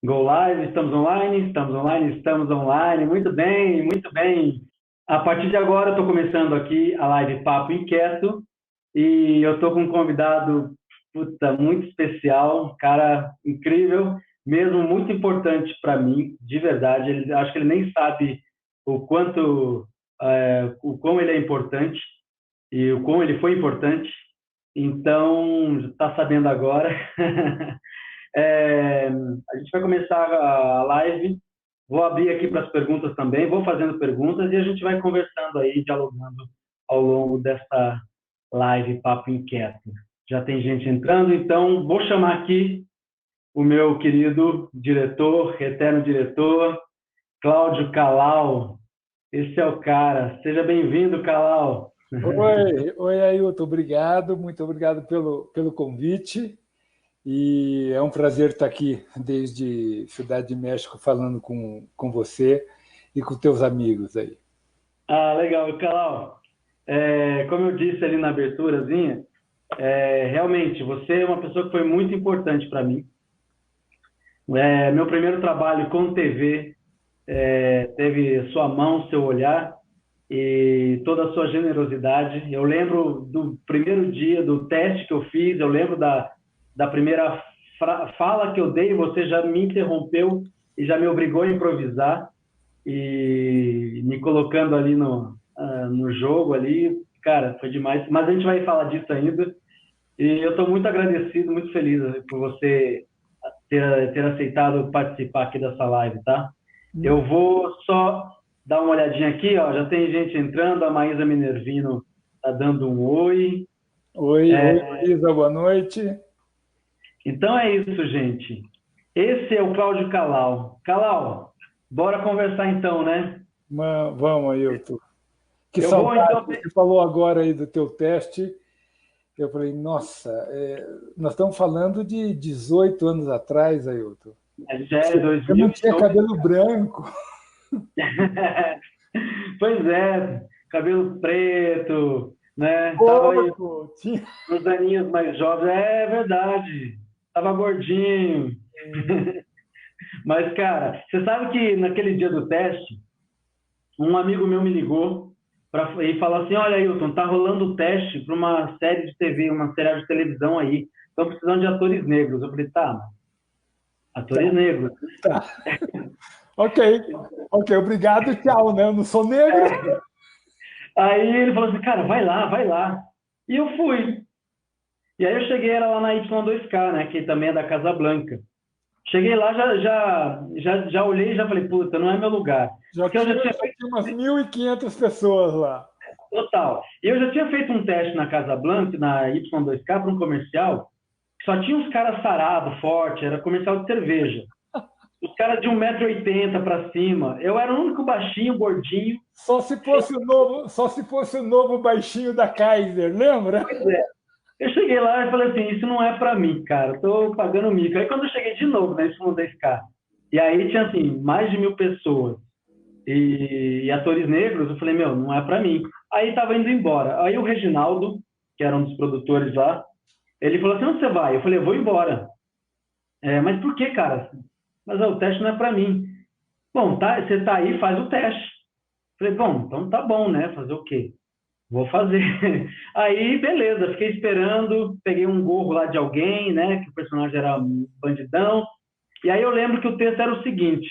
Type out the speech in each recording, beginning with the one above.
Go Live, estamos online, estamos online, estamos online. Muito bem, muito bem. A partir de agora, eu estou começando aqui a live Papo Inquieto e eu estou com um convidado puta, muito especial, um cara incrível, mesmo muito importante para mim, de verdade. Acho que ele nem sabe o quanto, o quão ele é importante e o quão ele foi importante. Então, está sabendo agora. A gente vai começar a live. Vou abrir aqui para as perguntas também, vou fazendo perguntas e a gente vai conversando aí, dialogando ao longo dessa live Papo Inquieto. Já tem gente entrando, então vou chamar aqui o meu querido diretor, eterno diretor, Cláudio Calau. Esse é o cara. Seja bem-vindo, Calau. Oi, Ailton, obrigado, muito obrigado pelo convite. E é um prazer estar aqui desde Cidade de México falando com você e com teus amigos aí. Ah, legal, Calau. Como eu disse ali na aberturazinha, realmente, você é uma pessoa que foi muito importante para mim. Meu primeiro trabalho com TV teve sua mão, seu olhar e toda a sua generosidade. Eu lembro do primeiro dia do teste que eu fiz, eu lembro da primeira fala que eu dei, você já me interrompeu e já me obrigou a improvisar e me colocando ali no jogo ali. Cara, foi demais. Mas a gente vai falar disso ainda. E eu estou muito agradecido, muito feliz por você ter aceitado participar aqui dessa live, tá? Eu vou só dar uma olhadinha aqui, ó. Já tem gente entrando, a Maísa Minervino está dando um oi. Oi, Isa, boa noite. Então é isso, gente. Esse é o Cláudio Calau. Calau, bora conversar então, né? Vamos, Ailton. Que Eu vou saudade, então. você falou agora aí do teu teste. Eu falei, nossa, nós estamos falando de 18 anos atrás, Ailton. Já é Eu não tinha 2012. cabelo branco. Pois é, cabelo preto, né? Tava aí Pouco, tinha... nos aninhos mais jovens. É verdade. Tava gordinho. Mas, cara, você sabe que naquele dia do teste, um amigo meu me ligou e falou assim: Olha, Ailton, tá rolando o teste para uma série de TV, uma série de televisão aí. Estão precisando de atores negros. Eu falei: Tá, atores negros. Tá. Ok, obrigado, tchau, né? Eu não sou negro. Aí ele falou assim: Cara, vai lá, vai lá. E eu fui. E aí eu cheguei, era lá na Y2K, né? Que também é da Casa Blanca. Cheguei lá, já olhei e já falei, puta, não é meu lugar. Já Porque eu já tinha tinha umas 1.500 pessoas lá. total. E eu já tinha feito um teste na Casa Blanca, na Y2K, para um comercial, que só tinha uns caras sarados, forte, era comercial de cerveja. Os caras de 1,80 m para cima. Eu era o único baixinho, gordinho. Só se fosse o novo baixinho da Kaiser, lembra? Pois é. Eu cheguei lá e falei assim, isso não é para mim, cara, eu tô pagando mico. Aí quando eu cheguei de novo na Y2K, e aí tinha assim, mais de 1.000 pessoas, e atores negros, eu falei, meu, não é para mim. Aí tava indo embora. Aí o Reginaldo, que era um dos produtores lá, ele falou assim, onde você vai? Eu falei, eu vou embora. Mas por que, cara? Mas o teste não é para mim. Bom, tá, você tá aí, faz o teste. Eu falei, bom, então tá bom, né? Fazer o quê? Vou fazer. Aí, beleza, fiquei esperando, peguei um gorro lá de alguém, né? Que o personagem era um bandidão. E aí eu lembro que o texto era o seguinte.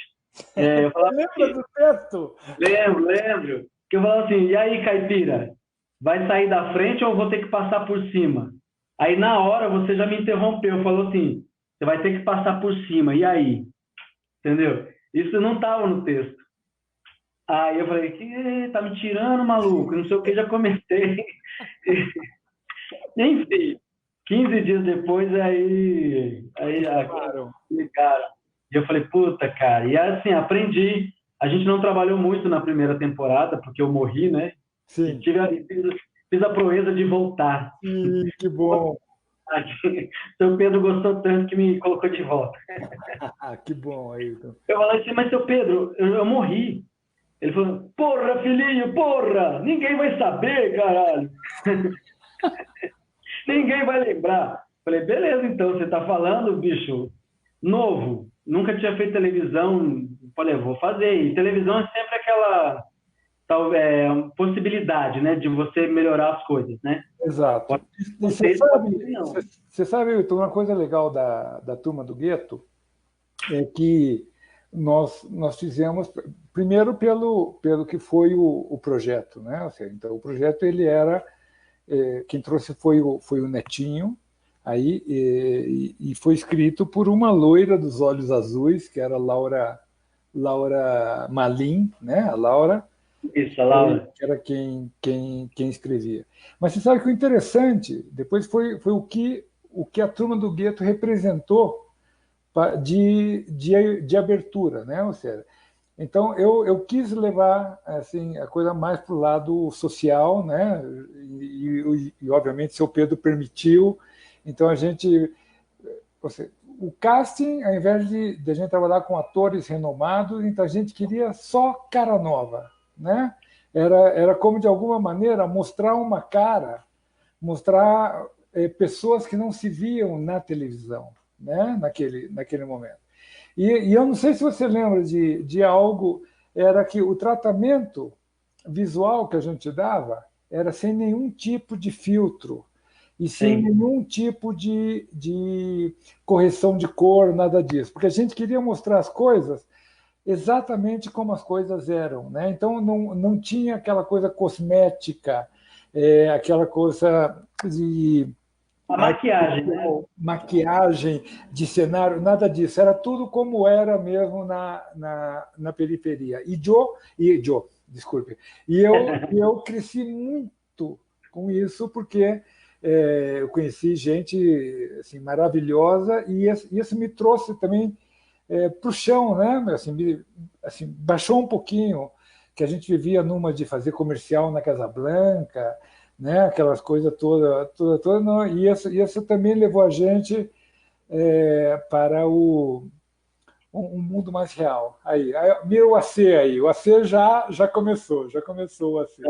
Eu falava Lembra assim, do texto? lembro. Que eu falava assim, e aí, caipira? Vai sair da frente ou eu vou ter que passar por cima? Aí na hora você já me interrompeu, falou assim, você vai ter que passar por cima, e aí? Entendeu? Isso não estava no texto. Aí eu falei, que tá me tirando, maluco, não sei o que, já comecei. Enfim, 15 dias depois, aí Claro. ligaram. E eu falei, puta, cara. E assim, aprendi. A gente não trabalhou muito na primeira temporada, porque eu morri, né? E Sim. fiz a proeza de voltar. Que bom. Seu Pedro gostou tanto que me colocou de volta. Que bom, Ailton. Eu falei assim, mas seu Pedro, eu morri. Ele falou, porra, filhinho, porra, ninguém vai saber, caralho. Ninguém vai lembrar. Falei, beleza, então, você tá falando, bicho, novo. nunca tinha feito televisão, falei, vou fazer. E televisão é sempre aquela possibilidade, né, de você melhorar as coisas, né? Exato. Pode E ser, pode ser não. você sabe, Ailton, uma coisa legal da Turma do Gueto é que nós fizemos, primeiro pelo que foi o projeto, né? Ou seja, então, o projeto ele era, quem trouxe foi o Netinho, aí, e foi escrito por uma loira dos olhos azuis, que era Laura Malim, né? A Laura, Isso, Laura. que era quem escrevia. Mas você sabe que o interessante depois foi o que a Turma do Gueto representou de abertura, né? Ou seja, então eu quis levar assim a coisa mais para o lado social, né? E obviamente seu Pedro permitiu, então a gente, o casting, ao invés de a gente trabalhar com atores renomados, então a gente queria só cara nova, né? Era como de alguma maneira mostrar uma cara, mostrar pessoas que não se viam na televisão, né? naquele momento. E eu não sei se você lembra de algo, era que o tratamento visual que a gente dava era sem nenhum tipo de filtro e sem Sim. nenhum tipo de correção de cor, nada disso, porque a gente queria mostrar as coisas exatamente como as coisas eram, né? Então não tinha aquela coisa cosmética, aquela coisa de A maquiagem, né? maquiagem de cenário, nada disso. Era tudo como era mesmo na periferia. Desculpe. Eu cresci muito com isso, porque eu conheci gente assim, maravilhosa, e isso me trouxe também para o chão, né? Assim, baixou um pouquinho, que a gente vivia numa de fazer comercial na Casa Blanca, né? Aquelas coisas toda, não, e isso também levou a gente para um mundo mais real. Aí mira o AC aí, o AC já começou o AC.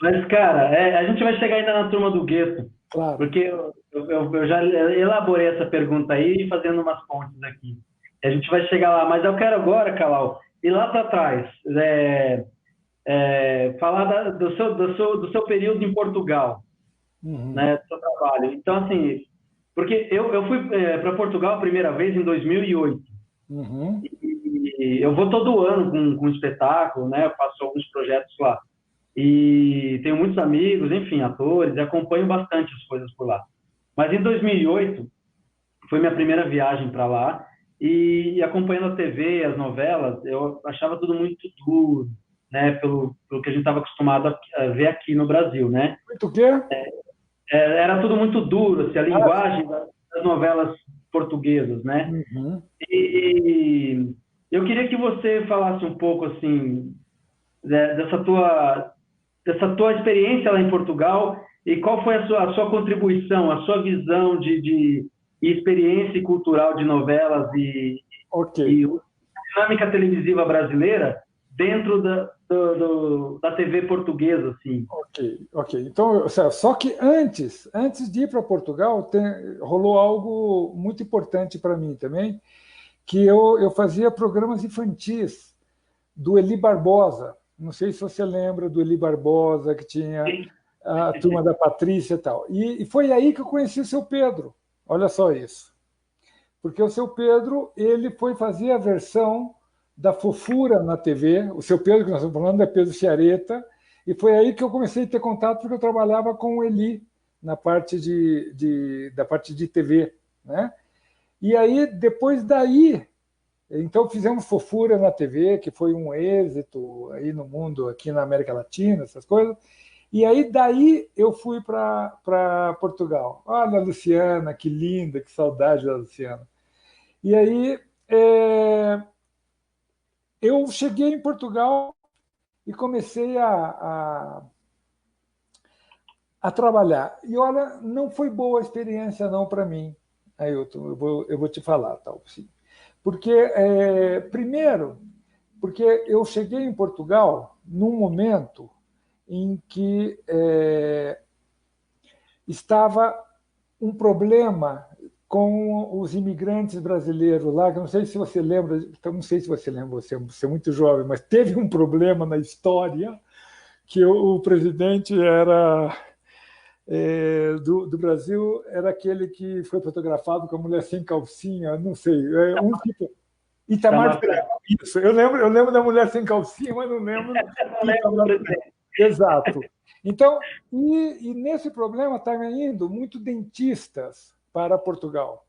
Mas, cara, a gente vai chegar ainda na turma do gueto, Claro. porque eu já elaborei essa pergunta aí, fazendo umas pontes aqui. A gente vai chegar lá, mas eu quero agora, Calau, ir lá para trás, falar do seu período em Portugal, Uhum. né, do seu trabalho. Então, assim, porque eu fui para Portugal a primeira vez em 2008, Uhum. e eu vou todo ano com um espetáculo, né, eu faço alguns projetos lá. E tenho muitos amigos, enfim, atores, e acompanho bastante as coisas por lá. Mas em 2008 foi minha primeira viagem para lá, e acompanhando a TV, as novelas, eu achava tudo muito duro, né, pelo que a gente estava acostumado a ver aqui no Brasil, né? Muito o quê? Era tudo muito duro, assim, a Ah, linguagem das novelas portuguesas, né? uhum. E eu queria que você falasse um pouco, assim, dessa tua experiência lá em Portugal, e qual foi a sua contribuição, a sua visão de experiência cultural de novelas Ok. e dinâmica televisiva brasileira dentro da TV portuguesa, assim. Ok. Então, só que antes de ir para Portugal, rolou algo muito importante para mim também, que eu fazia programas infantis do Eli Barbosa. Não sei se você lembra do Eli Barbosa, que tinha a turma da Patrícia e tal. E foi aí que eu conheci o seu Pedro. Olha só isso. Porque o seu Pedro ele foi fazer a versão da Fofura na TV. O seu Pedro, que nós estamos falando, é Pedro Ciareta. E foi aí que eu comecei a ter contato, porque eu trabalhava com o Eli na parte da parte de TV. Né? E aí, depois daí, então fizemos Fofura na TV, que foi um êxito aí no mundo, aqui na América Latina, essas coisas. E aí daí eu fui para Portugal. Olha a Luciana, que linda, que saudade da Luciana. E aí eu cheguei em Portugal e comecei a trabalhar. E olha, não foi boa a experiência não para mim, Ailton, eu vou te falar, tal, sim. Porque, primeiro, porque eu cheguei em Portugal num momento em que estava um problema com os imigrantes brasileiros lá, que eu não sei se você lembra, então não sei se você lembra, você é muito jovem, mas teve um problema na história que o presidente era do Brasil era aquele que foi fotografado com a mulher sem calcinha, não sei, um tipo. Itamar Itamar Franco, Franco. isso. Eu lembro da mulher sem calcinha, mas não lembro Não do lembro, Itamar Franco. presidente. Exato. Então, e nesse problema estavam indo muito dentistas para Portugal.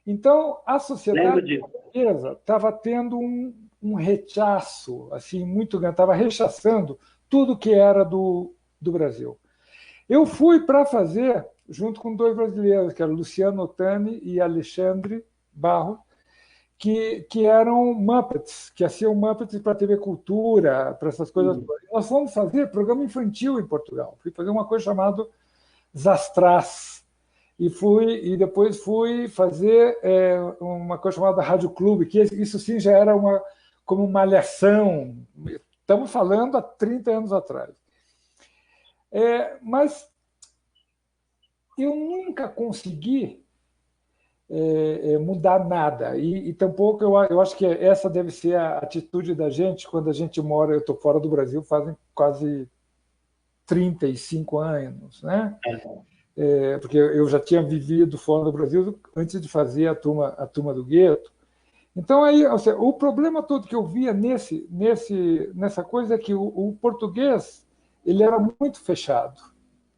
Então, a Lembro sociedade disso. portuguesa estava tendo um rechaço, assim, muito grande, estava rechaçando tudo que era do Brasil. Eu fui para fazer, junto com dois brasileiros, que eram Luciano Ottani e Alexandre Barro, que eram Muppets, que haciam Muppets para a TV Cultura, para essas coisas todas. Nós fomos fazer programa infantil em Portugal. Fui fazer uma coisa chamada Zastrás. E depois fui fazer uma coisa chamada Rádio Clube, que isso sim já era como uma malhação. Estamos falando há 30 anos atrás. Mas eu nunca consegui mudar nada. E tampouco eu acho que essa deve ser a atitude da gente quando a gente mora. Eu estou fora do Brasil fazem quase 35 anos, né? Porque eu já tinha vivido fora do Brasil antes de fazer a turma do gueto. Então, aí, ou seja, o problema todo que eu via nessa coisa é que o português ele era muito fechado.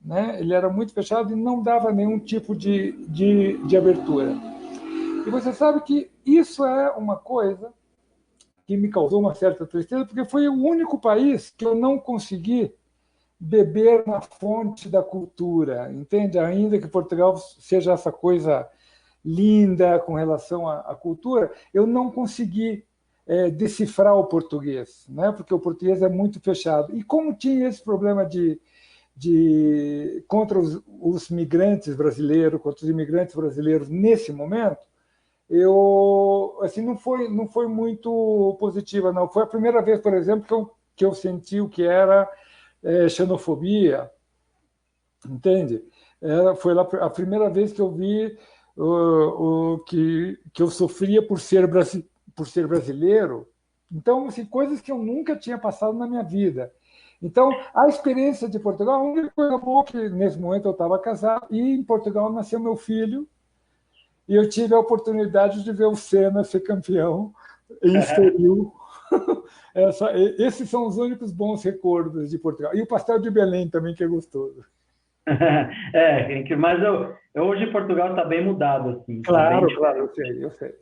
Né? Ele era muito fechado e não dava nenhum tipo de abertura. E você sabe que isso é uma coisa que me causou uma certa tristeza, porque foi o único país que eu não consegui beber na fonte da cultura, entende? Ainda que Portugal seja essa coisa linda com relação à cultura, eu não consegui decifrar o português, né? Porque o português é muito fechado. E como tinha esse problema contra os migrantes brasileiros, contra os imigrantes brasileiros nesse momento, eu assim não foi muito positiva, não. Foi a primeira vez, por exemplo, que eu senti o que era xenofobia, entende? Foi lá a primeira vez que eu vi que eu sofria por ser brasileiro. Então, assim, coisas que eu nunca tinha passado na minha vida. Então, a experiência de Portugal, a única coisa boa que nesse momento eu estava casado e em Portugal nasceu meu filho e eu tive a oportunidade de ver o Senna ser campeão em Estoril. Esses são os únicos bons recordos de Portugal. E o pastel de Belém também, que é gostoso. Mas hoje em Portugal está bem mudado, assim. Claro, Tá bem claro, eu sei.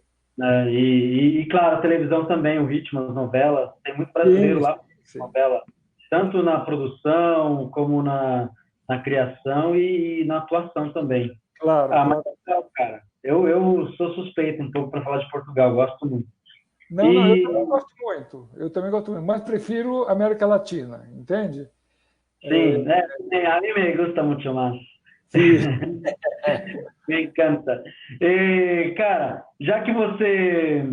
E, claro, a televisão também, o ritmo, as novelas, tem muito brasileiro Sim, lá, sim. novela, tanto na produção, como na criação e na atuação também. Claro, Mas claro. legal, cara. Eu sou suspeito um pouco para falar de Portugal, gosto muito. Não, eu também gosto muito. Eu também gosto muito, mas prefiro América Latina, entende? Sim, a mí me gusta mucho más. Sim. Me encanta. Cara, já que você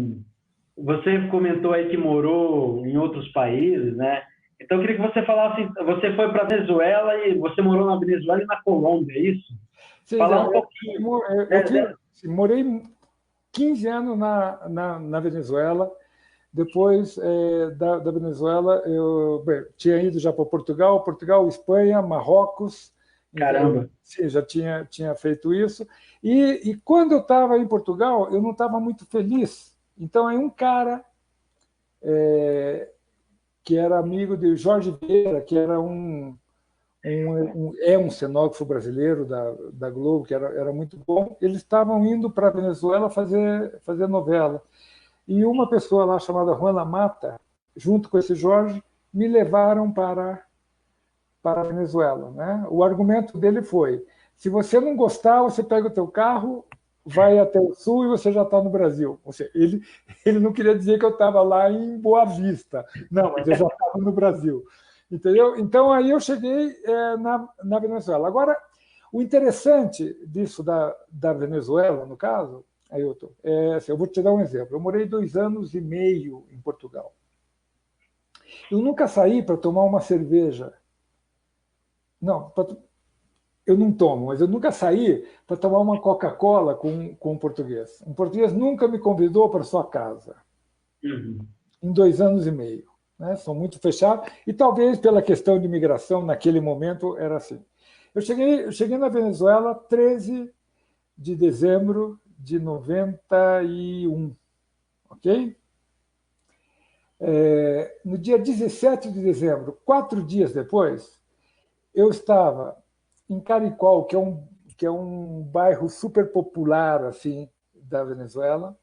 comentou aí que morou em outros países, né? Então eu queria que você falasse, você foi para a Venezuela e você morou na Venezuela e na Colômbia, é isso? Sim, Falar um pouquinho. morei 15 anos na Venezuela. Depois da Venezuela, eu tinha ido já para Portugal, Espanha, Marrocos. Caramba. Sim, já tinha feito isso. E quando eu estava em Portugal, eu não estava muito feliz. Então, aí um cara que era amigo de Jorge Vieira, que era um cenógrafo brasileiro da Globo, que era muito bom, eles estavam indo para a Venezuela fazer novela. E uma pessoa lá chamada Juana Mata, junto com esse Jorge, me levaram para a Venezuela. Né? O argumento dele foi: se você não gostar, você pega o teu carro, vai até o sul e você já está no Brasil. Ou seja, ele não queria dizer que eu estava lá em Boa Vista. Não, mas eu já estava no Brasil. Entendeu? Então, aí eu cheguei na Venezuela. Agora, o interessante disso da Venezuela, no caso, Ailton, eu vou te dar um exemplo. Eu morei 2 anos e meio em Portugal. Eu nunca saí para tomar uma cerveja. Não, eu não tomo, mas eu nunca saí para tomar uma Coca-Cola com um português. Um português nunca me convidou para sua casa, Uhum. em 2 anos e meio. Né? São muito fechados, e talvez pela questão de imigração, naquele momento era assim. Eu cheguei na Venezuela 13 de dezembro de 91, ok? No dia 17 de dezembro, 4 dias depois, eu estava em Caricol, que é um bairro super popular assim, da Venezuela,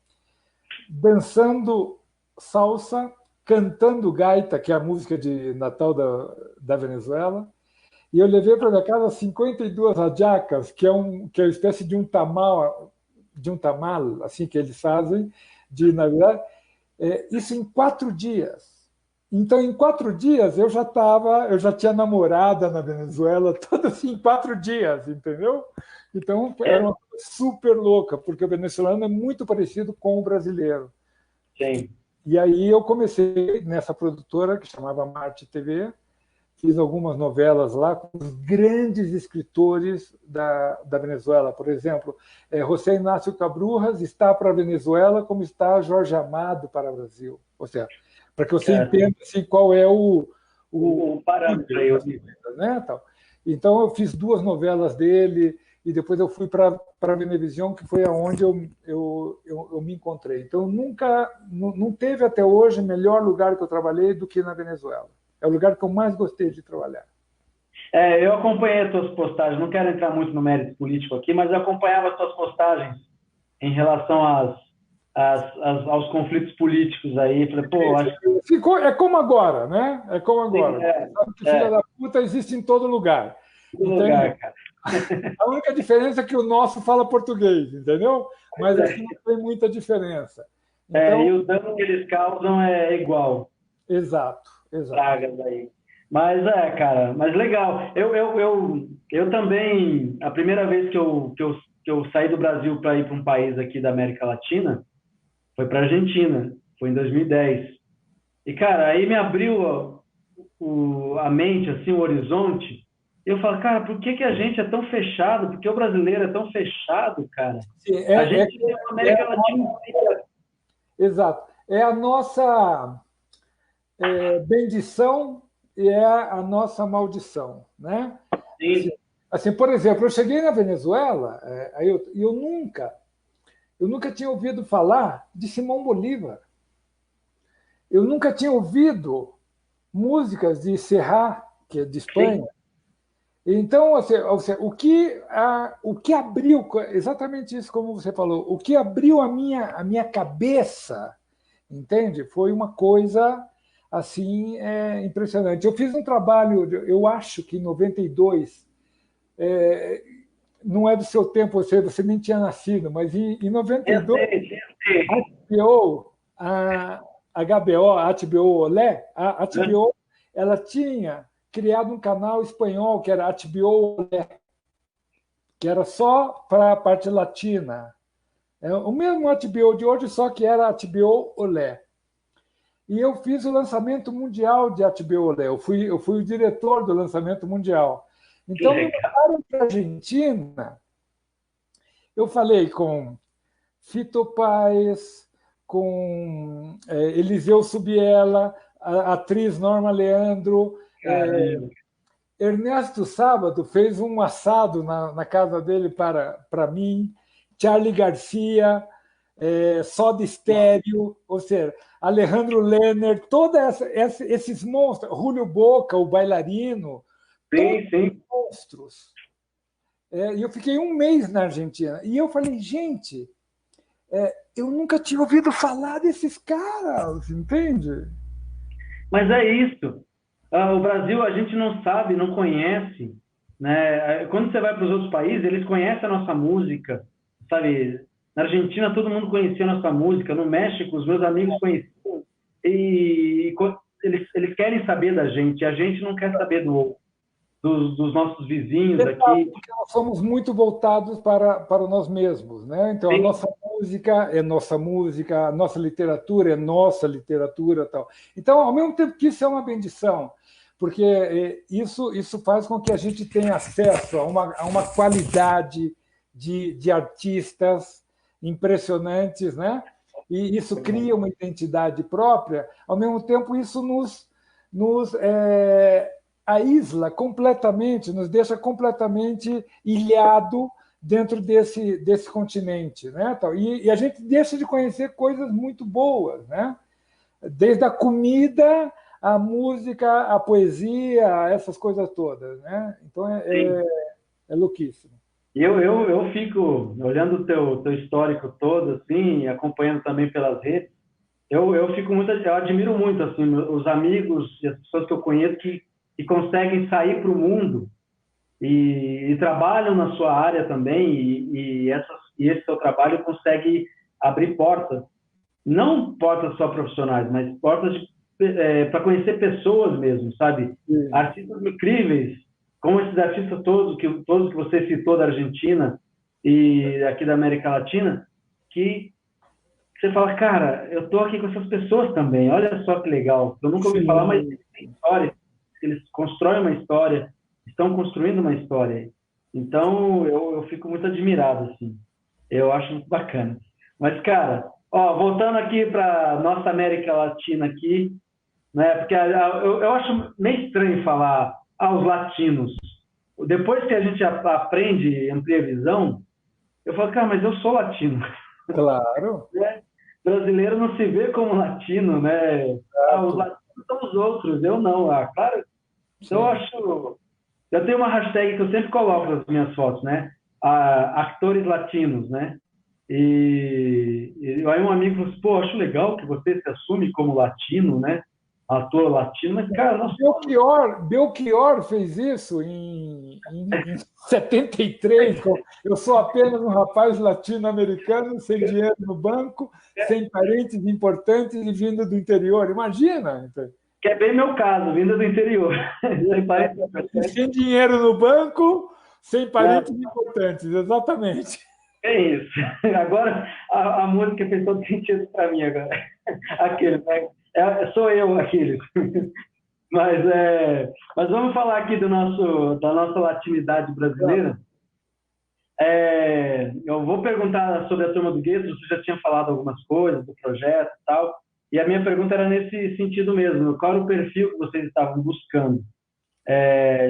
dançando salsa, cantando gaita, que é a música de Natal da Venezuela, e eu levei para minha casa 52 hallacas, que é uma espécie de um tamal assim que eles fazem de Navidade. Isso em 4 dias. Então, em 4 dias, eu já tinha namorada na Venezuela, tudo assim, em 4 dias, entendeu? Então, era É, uma coisa super louca, porque o venezuelano é muito parecido com o brasileiro. sim. E aí eu comecei nessa produtora que chamava Marte TV, fiz algumas novelas lá com os grandes escritores da Venezuela. Por exemplo, José Inácio Cabrujas está para a Venezuela como está Jorge Amado para o Brasil. Ou seja, para que você Certo. entenda assim, qual é o O parâmetro aí. das coisas, né? Então, eu fiz 2 novelas dele, e depois eu fui para a Venevisión, que foi aonde eu me encontrei. Então, nunca, não teve até hoje melhor lugar que eu trabalhei do que na Venezuela. É o lugar que eu mais gostei de trabalhar. Eu acompanhei as suas postagens, não quero entrar muito no mérito político aqui, mas eu acompanhava as suas postagens em relação aos conflitos políticos aí. Falei, pô, acho É como agora, né? É como que agora. Você sabe que filha da puta existe em todo lugar. todo Entende? lugar, cara. A única diferença é que o nosso fala português, entendeu? Mas aqui não tem muita diferença. E Então, o dano que eles causam é igual, exato, exato. pragas aí. Mas cara, mas legal. Eu também, a primeira vez que eu saí do Brasil para ir para um país aqui da América Latina foi para Argentina, foi em 2010. E, cara, aí me abriu a mente, assim, o horizonte. E eu falo, cara, por que que a gente é tão fechado? Por que o brasileiro é tão fechado, cara? Sim, A gente tem uma América Latina. exato. É a nossa bendição e é a nossa maldição, né? Assim, Sim, assim, por exemplo, eu cheguei na Venezuela, e eu nunca tinha ouvido falar de Simão Bolívar. Eu nunca tinha ouvido músicas de Serrat, que é de sim, Espanha. Então, o que abriu, exatamente isso como você falou, o que abriu a minha cabeça, entende? Foi uma coisa assim impressionante. Eu fiz um trabalho, eu acho que em 92, não é do seu tempo, você nem tinha nascido, mas em eu 92, sei, eu sei. a HBO, a HBO, a HBO Olé, a HBO, ela tinha criado um canal espanhol que era HBO Olé, que era só para a parte latina. É o mesmo HBO de hoje, só que era HBO Olé. E eu fiz o lançamento mundial de HBO Olé. Eu fui o diretor do lançamento mundial. Que Então, me legal. mandaram para a Argentina. Eu falei com Fito Páez, com Eliseu Subiela, a atriz Norma Leandro. Caramba. Ernesto Sábado fez um assado na casa dele para mim, Charlie Garcia, Soda Stereo, ou seja, Alejandro Lerner, todos esses monstros, Julio Boca, o bailarino, todos Sim, sim. monstros. E eu fiquei um mês na Argentina. E eu falei, gente, eu nunca tinha ouvido falar desses caras, entende? Mas é isso. O Brasil, a gente não sabe, não conhece, né? Quando você vai para os outros países, eles conhecem a nossa música, sabe? Na Argentina, todo mundo conhecia a nossa música. No México, os meus amigos conheciam. Eles querem saber da gente, e a gente não quer saber dos nossos vizinhos Exato, aqui. porque nós somos muito voltados para nós mesmos, né? Então, a Sim, nossa música é nossa música, a nossa literatura é nossa literatura, tal. Então, ao mesmo tempo que isso é uma bendição, porque isso faz com que a gente tenha acesso a uma qualidade de artistas impressionantes, né? E isso cria uma identidade própria. Ao mesmo tempo, isso nos aísla completamente, nos deixa completamente ilhado dentro desse continente, né? E a gente deixa de conhecer coisas muito boas, né? Desde a comida, a música, a poesia, essas coisas todas, né? Então é louquíssimo. Eu fico olhando o teu histórico todo, assim, acompanhando também pelas redes. Eu fico muito, eu admiro muito assim os amigos e as pessoas que eu conheço que conseguem sair para o mundo e trabalham na sua área também e esse seu trabalho consegue abrir portas, não portas só profissionais, mas portas para conhecer pessoas mesmo, sabe? Sim. Artistas incríveis, como esses artistas todos que você citou da Argentina e aqui da América Latina, que você fala, cara, eu tô aqui com essas pessoas também, olha só que legal. Eu nunca ouvi falar, mas Sim. eles têm história, eles constroem uma história, estão construindo uma história. Então, eu fico muito admirado, assim. Eu acho muito bacana. Mas, cara, ó, voltando aqui para nossa América Latina aqui, né? Porque eu acho meio estranho falar os latinos. Depois que a gente aprende e amplia a visão, eu falo, cara, mas eu sou latino. Claro. Né? Brasileiro não se vê como latino, né? Os latinos são os outros, eu não. Claro, então eu acho. Eu tenho uma hashtag que eu sempre coloco nas minhas fotos, né? Atores latinos, né? E aí um amigo falou assim, pô, acho legal que você se assume como latino, né? Ator latino, mas, cara, nós somos... Belchior fez isso em 73. Eu sou apenas um rapaz latino-americano, sem dinheiro no banco, sem parentes importantes e vindo do interior. Imagina! Que é bem meu caso, vindo do interior. Sem parentes importantes. Sem dinheiro no banco, sem parentes importantes, exatamente. É isso. Agora a música fez todo sentido para mim agora. Aquele, né? Sou eu, aquele. Mas vamos falar aqui da nossa latinidade brasileira. Eu vou perguntar sobre a Turma do Gueto, você já tinha falado algumas coisas do projeto e tal, e a minha pergunta era nesse sentido mesmo, qual era o perfil que vocês estavam buscando?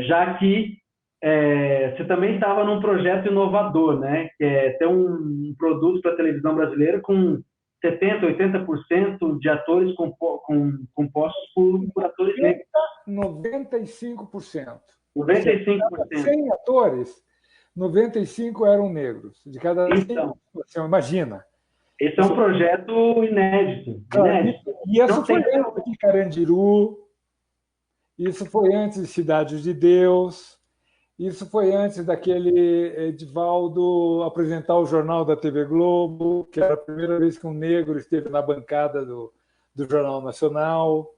Já que você também estava num projeto inovador, né? Que é ter um produto para a televisão brasileira com 70%, 80% de atores compostos por atores negros. 95%. 95%. 100 atores, 95 eram negros. De cada 100, então, você imagina. Esse é um projeto inédito. E isso foi antes de Carandiru, isso foi antes de Cidade de Deus, isso foi antes daquele Edivaldo apresentar o Jornal da TV Globo, que era a primeira vez que um negro esteve na bancada do Jornal Nacional,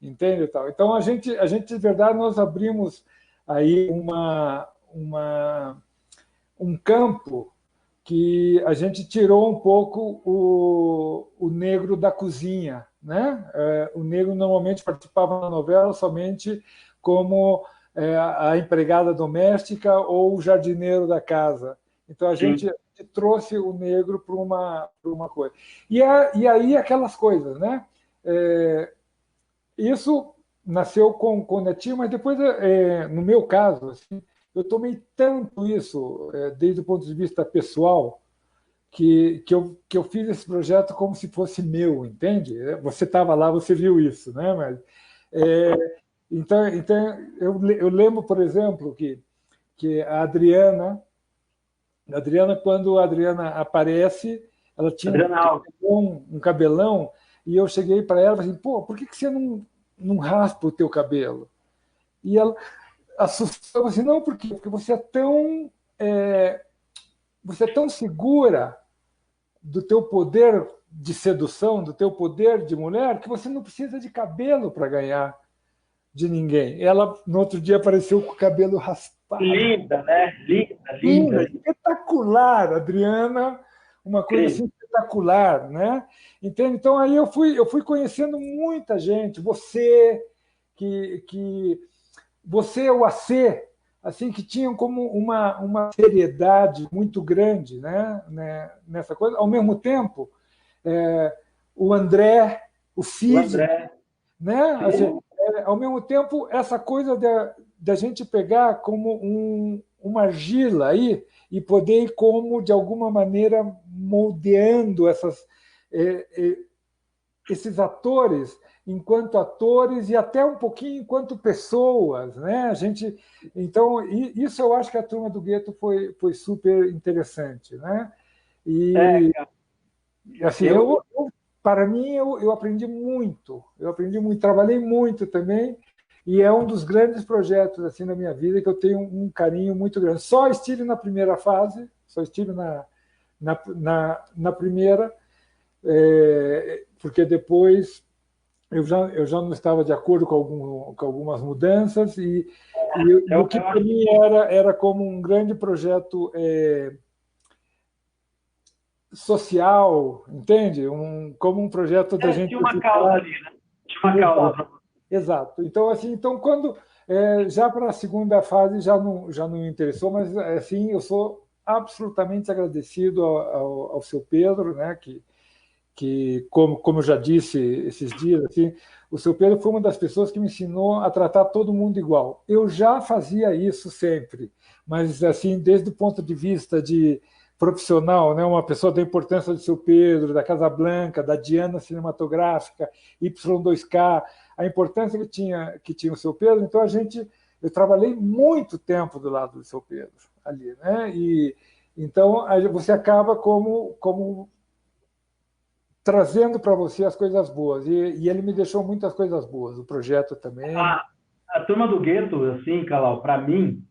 entende? Então, a gente, de verdade, nós abrimos aí um campo que a gente tirou um pouco o negro da cozinha, né? O negro normalmente participava na novela somente como a empregada doméstica ou o jardineiro da casa. Então a gente trouxe o negro para uma coisa. E aí aquelas coisas, né? Isso nasceu com o Netinho, mas depois, no meu caso, assim, eu tomei tanto isso, desde o ponto de vista pessoal, que eu fiz esse projeto como se fosse meu, entende? Você estava lá, você viu isso, né? Mas, então eu lembro, por exemplo, que a Adriana, quando a Adriana aparece, ela tinha um cabelão, e eu cheguei para ela e falei assim, pô, por que você não raspa o teu cabelo? E ela assustou assim, não, por quê? Porque você é tão segura do teu poder de sedução, do teu poder de mulher, que você não precisa de cabelo para ganhar de ninguém. Ela, no outro dia, apareceu com o cabelo raspado. Linda, né? Linda. Espetacular, Adriana, uma coisa assim, espetacular, né? Entende? Então, aí eu fui conhecendo muita gente, você que você e o AC, assim, que tinham como uma seriedade muito grande, né, nessa coisa. Ao mesmo tempo, o André, o O Cid, André, né? Assim, sim, ao mesmo tempo, essa coisa da gente pegar como uma argila aí e poder ir como, de alguma maneira, moldeando esses atores enquanto atores e até um pouquinho enquanto pessoas, né? A gente, então, isso eu acho que a Turma do Gueto foi super interessante, né? E cara, assim, eu, para mim, eu aprendi muito, trabalhei muito também, e é um dos grandes projetos assim na minha vida que eu tenho um carinho muito grande. Só estive na primeira fase, só estive na primeira, porque depois eu já não estava de acordo com algumas mudanças, e o que eu para acho mim que era como um grande projeto social, entende? Como um projeto da gente tinha uma causa ajudar. ali, né? Tinha uma causa Exato, para exato. Então, assim, então quando já para a segunda fase já não me interessou, mas assim eu sou absolutamente agradecido ao seu Pedro, né? Que como eu já disse esses dias, assim, o seu Pedro foi uma das pessoas que me ensinou a tratar todo mundo igual. Eu já fazia isso sempre, mas assim desde o ponto de vista de profissional, né, uma pessoa da importância do seu Pedro, da Casa Blanca, da Diana Cinematográfica, Y2K, a importância que tinha o seu Pedro. Então eu trabalhei muito tempo do lado do seu Pedro ali, né? E então você acaba como trazendo para você as coisas boas. E ele me deixou muitas coisas boas, o projeto também. a, a turma do gueto, assim, Calau, para mim,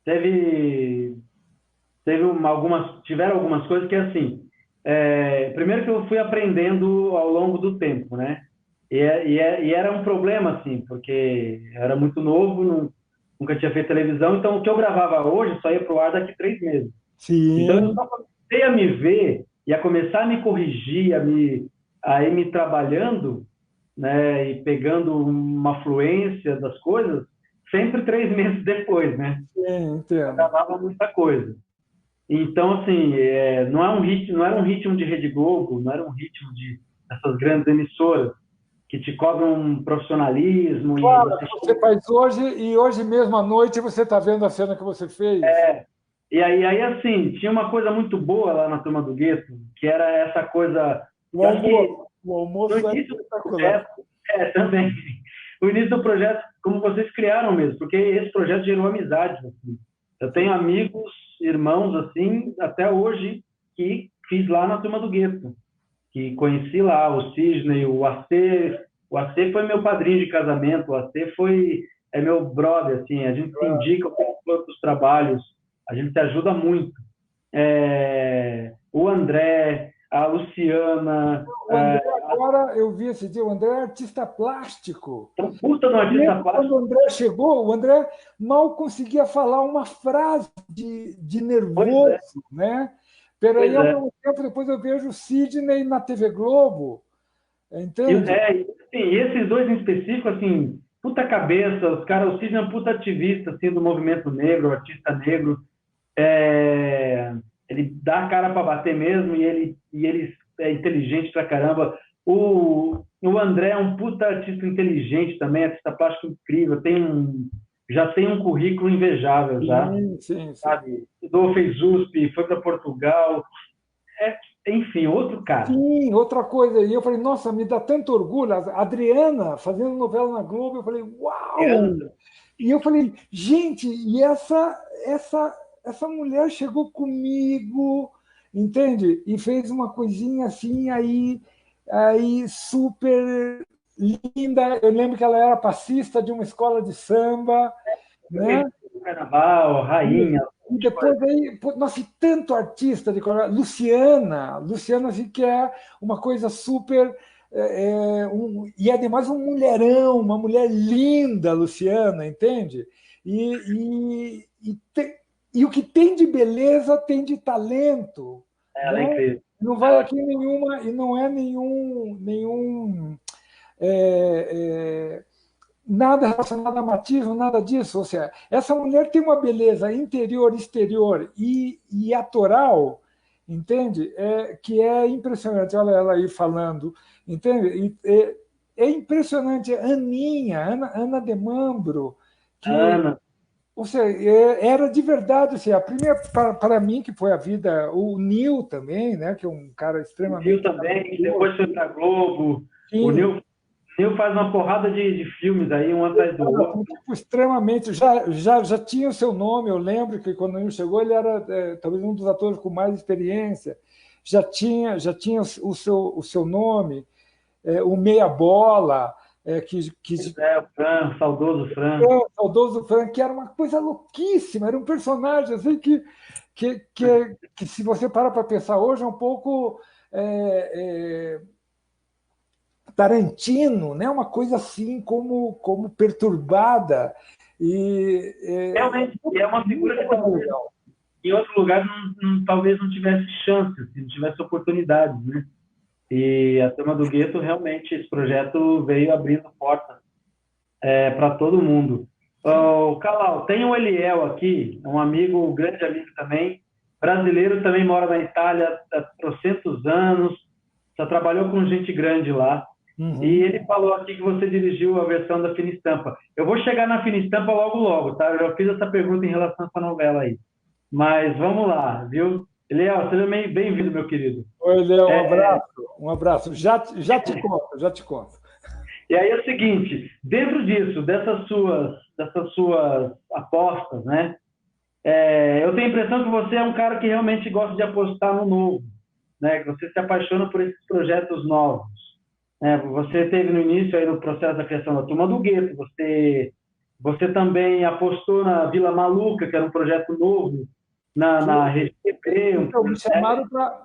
teve, tiveram algumas coisas que, assim, primeiro que eu fui aprendendo ao longo do tempo, né? E era um problema, assim, porque eu era muito novo, nunca tinha feito televisão, então o que eu gravava hoje só ia para o ar daqui 3 meses. Então eu Sim, só comecei a me ver e a começar a me corrigir, a ir me trabalhando, né, e pegando uma fluência das coisas, sempre 3 meses depois, né? sim, Eu entendo. gravava muita coisa. Então, assim, não é um ritmo, não era um ritmo de Rede Globo, não era um ritmo de essas grandes emissoras que te cobram um profissionalismo e Claro, você você faz hoje e hoje mesmo à noite você está vendo a cena que você fez. e aí assim tinha uma coisa muito boa lá na Turma do Gueto, que era essa coisa O que eu acho que almoço, o no almoço é início do espetacular. projeto, também o início do projeto, como vocês criaram mesmo, porque esse projeto gerou amizade, assim. Eu tenho amigos, irmãos assim, até hoje que fiz lá na Turma do Gueto, que conheci lá o Sidney, o AC. O AC foi meu padrinho de casamento, o AC é meu brother, assim, a gente se indica com outros trabalhos, a gente se ajuda muito. O André, a Luciana, O André, agora, eu vi esse dia, o André é artista plástico. um puta de um Eu artista lembro quando o plástico. André chegou, o André mal conseguia falar uma frase de Pois nervoso, é, né? Pero pois aí, ao é. mesmo tempo, depois eu vejo o Sidney na TV Globo, entende? E esses dois em específico, assim, puta cabeça, os caras, o Sidney é um puta ativista, assim, do movimento negro, artista negro. É, ele dá a cara para bater mesmo e ele é inteligente pra caramba. O André é um puta artista inteligente também, artista plástico incrível, já tem um currículo invejável já, Sim, sim, sim. sabe? Estudou, fez USP, foi para Portugal, é, enfim, outro cara. Sim, outra coisa, e eu falei, nossa, me dá tanto orgulho. A Adriana fazendo novela na Globo, eu falei, uau! E eu falei, gente, e essa mulher chegou comigo, entende? E fez uma coisinha assim, aí super linda. Eu lembro que ela era passista de uma escola de samba, né? Carnaval, rainha, E depois aí, pô, nossa, e tanto artista de Luciana assim, que é uma coisa super. E ademais um mulherão, uma mulher linda, Luciana, entende? E o que tem de beleza tem de talento, ela é né? incrível. Não vai aqui nenhuma, e não é nenhum é, nada relacionado a matismo, nada disso. Ou seja, essa mulher tem uma beleza interior, exterior e atoral, entende? Que é impressionante. Olha ela aí falando, entende? É impressionante. Aninha, Ana de Mambro, que Ana, ou seja, era de verdade. Assim, a primeira, para mim, que foi a vida, o Neil também, né, que é um cara o Nil extremamente também, que talentoso. depois foi para Globo. O Sim, Nil faz uma porrada de filmes aí, um atrás do outro. um tipo extremamente. Já tinha o seu nome, eu lembro que quando ele chegou, ele era talvez um dos atores com mais experiência. Já tinha o seu nome, o Meia Bola, que Pois é, o Fran, o saudoso Fran. o saudoso Frank, que era uma coisa louquíssima, era um personagem assim que se você parar para pensar hoje, é um pouco Tarantino, né? Uma coisa assim como perturbada. E Realmente, é uma figura muita que coisa talvez legal. em outro lugar talvez não tivesse chance, assim, não tivesse oportunidades, né? E a Turma do Gueto, realmente, esse projeto veio abrindo portas para todo mundo. Oh, Calau, tem o Eliel aqui, um amigo, um grande amigo também, brasileiro, também mora na Itália há trocentos anos, já trabalhou com gente grande lá. E Uhum. ele falou aqui que você dirigiu a versão da Fina Estampa. Eu vou chegar na Fina Estampa logo, logo, tá? Eu já fiz essa pergunta em relação a essa novela aí. Mas vamos lá, viu? Eliel, seja bem-vindo, meu querido. Oi, Léo, um abraço. Um abraço. Já te conto, já te conto. E aí é o seguinte, dentro disso, dessas suas apostas, né? Eu tenho a impressão que você é um cara que realmente gosta de apostar no novo, né? Que você se apaixona por esses projetos novos. Você teve no início aí no processo da criação da Turma do Gueto, você também apostou na Vila Maluca, que era um projeto novo na Rede TV, Então, né?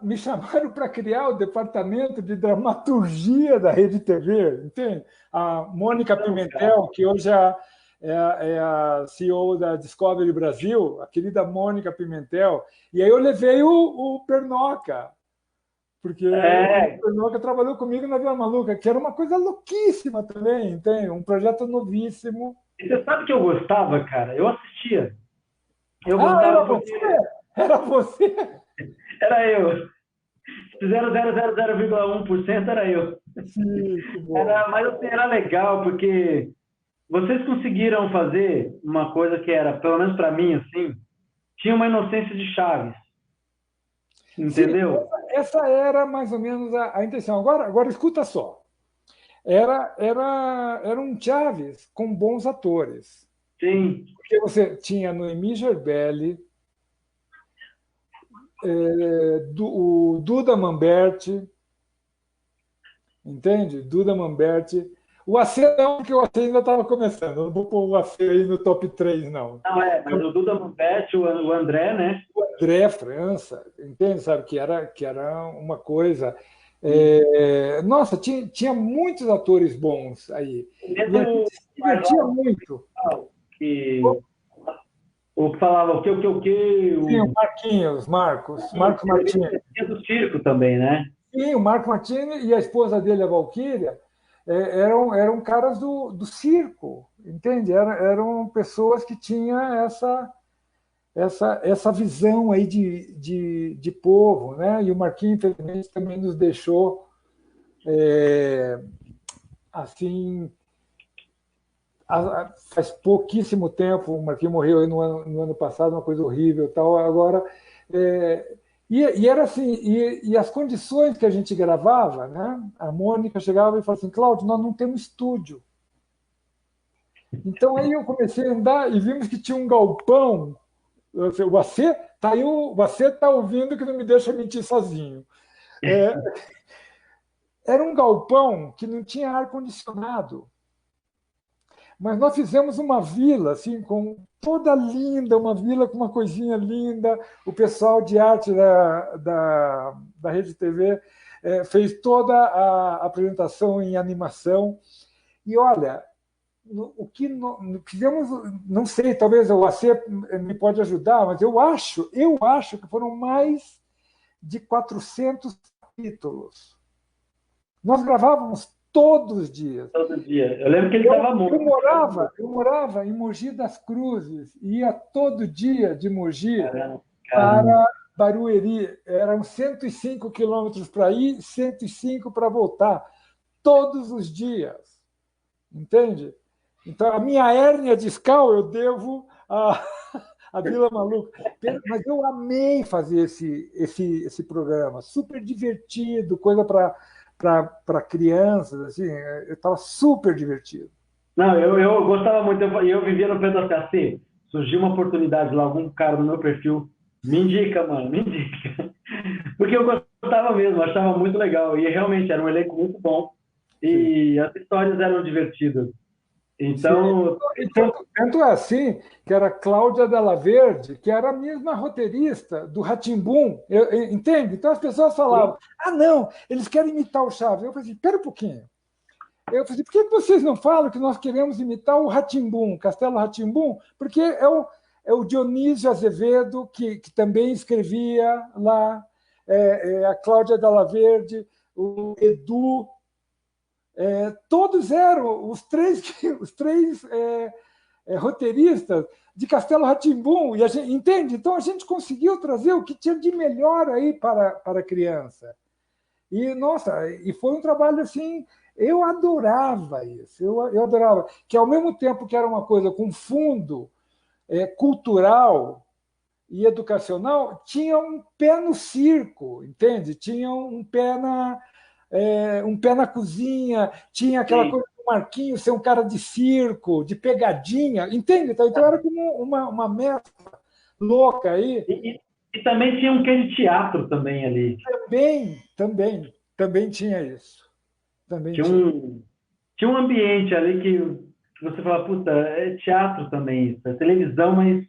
me chamaram para criar o departamento de dramaturgia da Rede TV, entende? A Mônica Então, cara, Pimentel, que hoje é a CEO da Discovery Brasil, a querida Mônica Pimentel, e aí eu levei o Pernoca, porque o é, Pernoca trabalhou comigo na Vila Maluca, que era uma coisa louquíssima também, entende? Um projeto novíssimo. e você sabe que eu gostava, cara? Eu assistia. Eu Ah, gostava era você? porque Era você? era eu. 0,001% era eu. Sim, que bom. Mas assim, era legal, porque vocês conseguiram fazer uma coisa que era, pelo menos para mim, assim, tinha uma inocência de Chaves, Sim, entendeu? essa era mais ou menos a intenção. Agora escuta só. Era um Chaves com bons atores. Sim, Porque você tinha Noemi Gerbelli, o Duda Manberti, entende? Duda Manberti. O AC não, porque o AC ainda estava começando. Eu não vou pôr o AC aí no top 3 não. não mas o Duda Manberti, o André, né? O André França, entende? Sabe que era uma coisa. Nossa, tinha muitos atores bons aí. E E mesmo a gente o se divertia Marlon, muito. que o que falava o que, Sim, o Marcos ele Martins. tinha do circo também, né? Sim, o Marco Martini e a esposa dele, a Valquíria, eram caras do circo, entende? Eram pessoas que tinham essa visão aí de povo, né? E o Marquinhos, infelizmente, também nos deixou assim. Faz pouquíssimo tempo, o Marquinhos morreu aí no ano passado, uma coisa horrível, tal. Agora, e era assim, e as condições que a gente gravava, né? A Mônica chegava e falava assim, Cláudio, nós não temos estúdio. Então aí eu comecei a andar e vimos que tinha um galpão. Você tá aí, você está ouvindo que não me deixa mentir sozinho. É, era um galpão que não tinha ar condicionado. Mas nós fizemos uma vila, assim, com toda linda, uma vila com uma coisinha linda. O pessoal de arte da Rede TV fez toda a apresentação em animação. E olha, o que fizemos, não sei, talvez o AC me pode ajudar, mas eu acho que foram mais de 400 capítulos. Nós gravávamos todos os dias. Todo dia. Eu lembro que ele estava morto. Eu morava em Mogi das Cruzes, ia todo dia de Mogi Caramba. para Barueri. Eram 105 quilômetros para ir, 105 para voltar, todos os dias. Entende? Então, a minha hérnia discal eu devo a Vila Maluca. Mas eu amei fazer esse programa, super divertido, coisa para crianças, assim, eu estava super divertido. Não, eu gostava muito, eu vivia no Pedro HC, surgiu uma oportunidade lá, algum cara no meu perfil, me indica, mano, me indica. Porque eu gostava mesmo, achava muito legal, e realmente era um elenco muito bom, e Sim. As histórias eram divertidas. Então, tanto é assim que era Cláudia Della Verde, que era a mesma roteirista do Rá-Tim-Bum, entende? Então as pessoas falavam, não, eles querem imitar o Chaves. Eu falei assim, espera um pouquinho. Eu falei, por que vocês não falam que nós queremos imitar o Rá-Tim-Bum, Castelo Rá-Tim-Bum? Porque é o Dionísio Azevedo, que também escrevia lá, a Cláudia Della Verde, o Edu, todos eram os três roteiristas de Castelo Rá-Tim-Bum, e a gente, entende? Então a gente conseguiu trazer o que tinha de melhor aí para a criança. E, nossa, e foi um trabalho assim, eu adorava isso, eu adorava, que ao mesmo tempo que era uma coisa com fundo cultural e educacional, tinha um pé no circo, entende? Tinha um pé na cozinha, tinha aquela Sim. coisa do Marquinhos ser um cara de circo, de pegadinha, entende? Então era como uma mescla louca aí. E também tinha um quê de teatro também ali. Também tinha isso. Tinha um ambiente ali que você fala, puta, é teatro também isso, é televisão, mas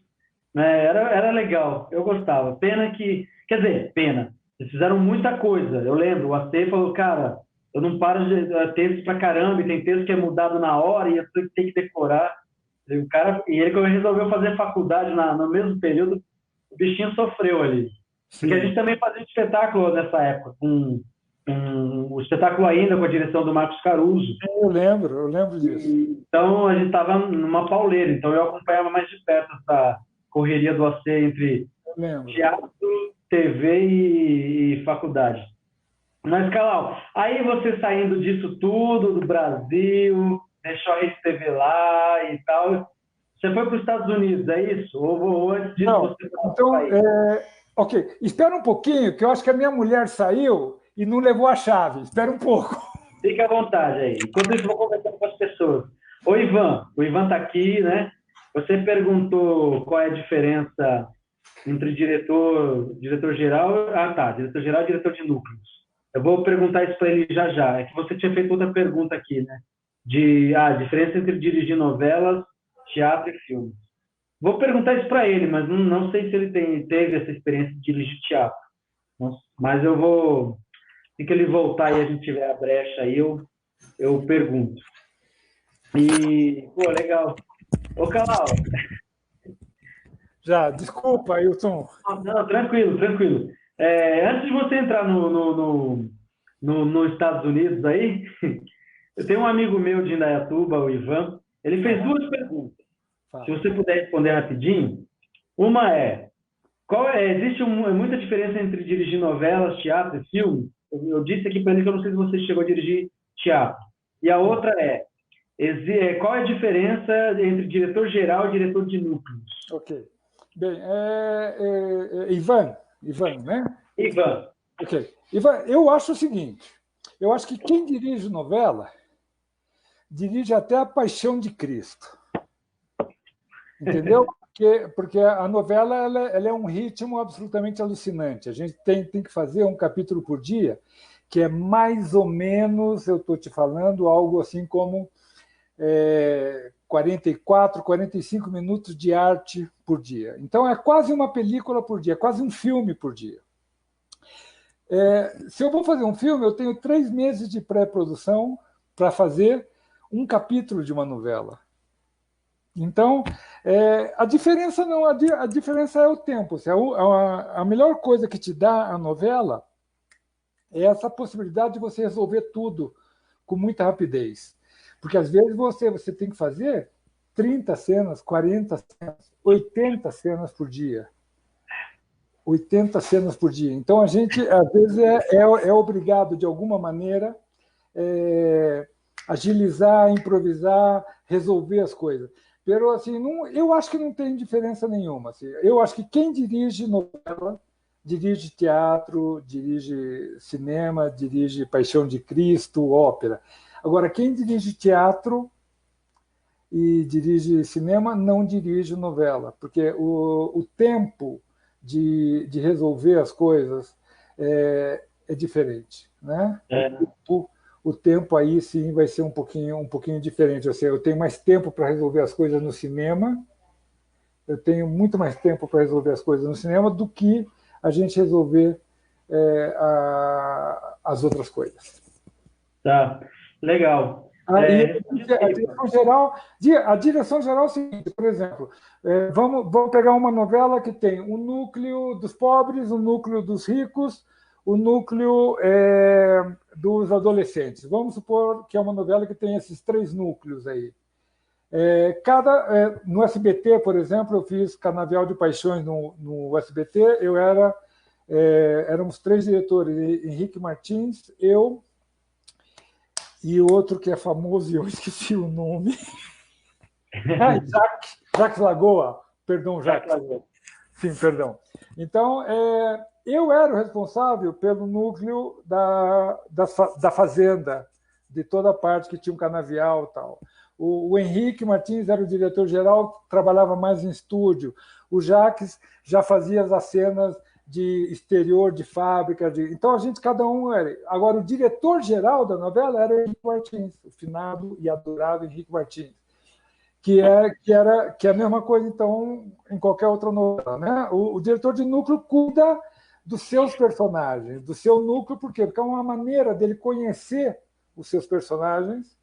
né, era legal, eu gostava. Pena que, quer dizer, pena, eles fizeram muita coisa. Eu lembro, o AC falou, cara, eu não paro de texto pra caramba, e tem texto que é mudado na hora, e eu tenho que decorar. E ele, quando resolveu fazer faculdade no mesmo período, o bichinho sofreu ali. Sim. Porque a gente também fazia espetáculo nessa época, o espetáculo ainda com a direção do Marcos Caruso. Eu lembro disso. Então, a gente estava numa pauleira, então eu acompanhava mais de perto essa correria do AC entre teatro, TV e faculdade. Mas, Calau, aí você saindo disso tudo, do Brasil, deixou a Rede TV lá e tal, você foi para os Estados Unidos, é isso? Ou antes disso Não, você foi então, ok, espera um pouquinho, que eu acho que a minha mulher saiu e não levou a chave. Espera um pouco. Fique à vontade aí. Enquanto isso, vou conversando com as pessoas. Ô, Ivan, o Ivan está aqui, né? Você perguntou qual é a diferença entre diretor-geral... diretor-geral e diretor de núcleos. Eu vou perguntar isso para ele já já. É que você tinha feito outra pergunta aqui, né? Diferença entre dirigir novelas, teatro e filmes. Vou perguntar isso para ele, mas não sei se ele teve essa experiência de dirigir teatro. Mas eu vou... Se que ele voltar e a gente tiver a brecha aí, eu pergunto. E, pô, legal. Ô, Calau. Já, desculpa, Ailton. Não, tranquilo. Antes de você entrar nos Estados Unidos aí, eu tenho um amigo meu de Indaiatuba, o Ivan, ele fez duas perguntas. Se você puder responder rapidinho. Uma existe muita diferença entre dirigir novelas, teatro e filme? Eu disse aqui para ele que eu não sei se você chegou a dirigir teatro. E a outra qual é a diferença entre diretor-geral e diretor de núcleos? Ok. Bem, Ivan, né? Ivan. Ok. Ivan, eu acho o seguinte, eu acho que quem dirige novela dirige até a Paixão de Cristo. Entendeu? Porque a novela ela é um ritmo absolutamente alucinante. A gente tem que fazer um capítulo por dia, que é mais ou menos, eu estou te falando, algo assim como 44, 45 minutos de arte por dia. Então, é quase uma película por dia, quase um filme por dia. Se eu vou fazer um filme, eu tenho 3 meses de pré-produção para fazer um capítulo de uma novela. Então, a diferença não, a diferença é o tempo. A melhor coisa que te dá a novela é essa possibilidade de você resolver tudo com muita rapidez. Porque, às vezes, você tem que fazer 30 cenas, 40 cenas, 80 cenas por dia. 80 cenas por dia. Então, a gente, às vezes, é obrigado, de alguma maneira, agilizar, improvisar, resolver as coisas. Pero, assim, eu acho que não tem diferença nenhuma. Assim. Eu acho que quem dirige novela, dirige teatro, dirige cinema, dirige Paixão de Cristo, ópera. Agora, quem dirige teatro e dirige cinema não dirige novela, porque o tempo de resolver as coisas é diferente, né? O tempo aí sim vai ser um pouquinho diferente. Assim, eu tenho mais tempo para resolver as coisas no cinema, eu tenho muito mais tempo para resolver as coisas no cinema do que a gente resolver as outras coisas. Tá, legal. A direção geral é o seguinte, por exemplo, vamos pegar uma novela que tem o núcleo dos pobres, o núcleo dos ricos, o núcleo dos adolescentes. Vamos supor que é uma novela que tem esses 3 núcleos aí. No SBT, por exemplo, eu fiz Canavial de Paixões no SBT, éramos 3 diretores, Henrique Martins, eu e outro que é famoso, e eu esqueci o nome. Jacques Lagoa. Perdão, Jacques. Sim, perdão. Então, eu era o responsável pelo núcleo da fazenda, de toda a parte que tinha um canavial e tal. O Henrique Martins era o diretor-geral, trabalhava mais em estúdio. O Jacques já fazia as cenas de exterior, de fábrica. Então, a gente, cada um era. Agora, o diretor-geral da novela era o Henrique Martins, o finado e adorado Henrique Martins, que é a mesma coisa, então, em qualquer outra novela. Né? O diretor de núcleo cuida dos seus personagens, do seu núcleo, por quê? Porque é uma maneira dele conhecer os seus personagens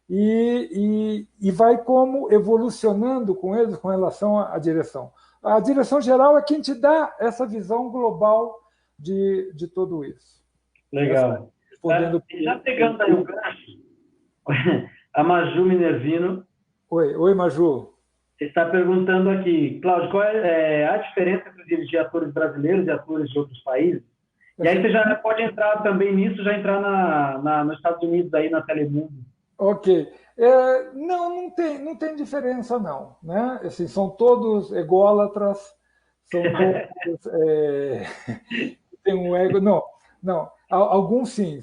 e vai como evolucionando com eles com relação à direção. A direção geral é quem te dá essa visão global de tudo isso. Legal. Já pegando aí o gancho, a Maju Minervino. Oi, Maju. Está perguntando aqui, Cláudio, qual é a diferença entre dirigir atores brasileiros e atores de outros países? E aí você já pode entrar também nisso, já entrar nos Estados Unidos, aí na Telemundo. Ok. Não tem diferença, não. Né? Assim, são todos ególatras, são todos... tem um ego... Não. Alguns sim.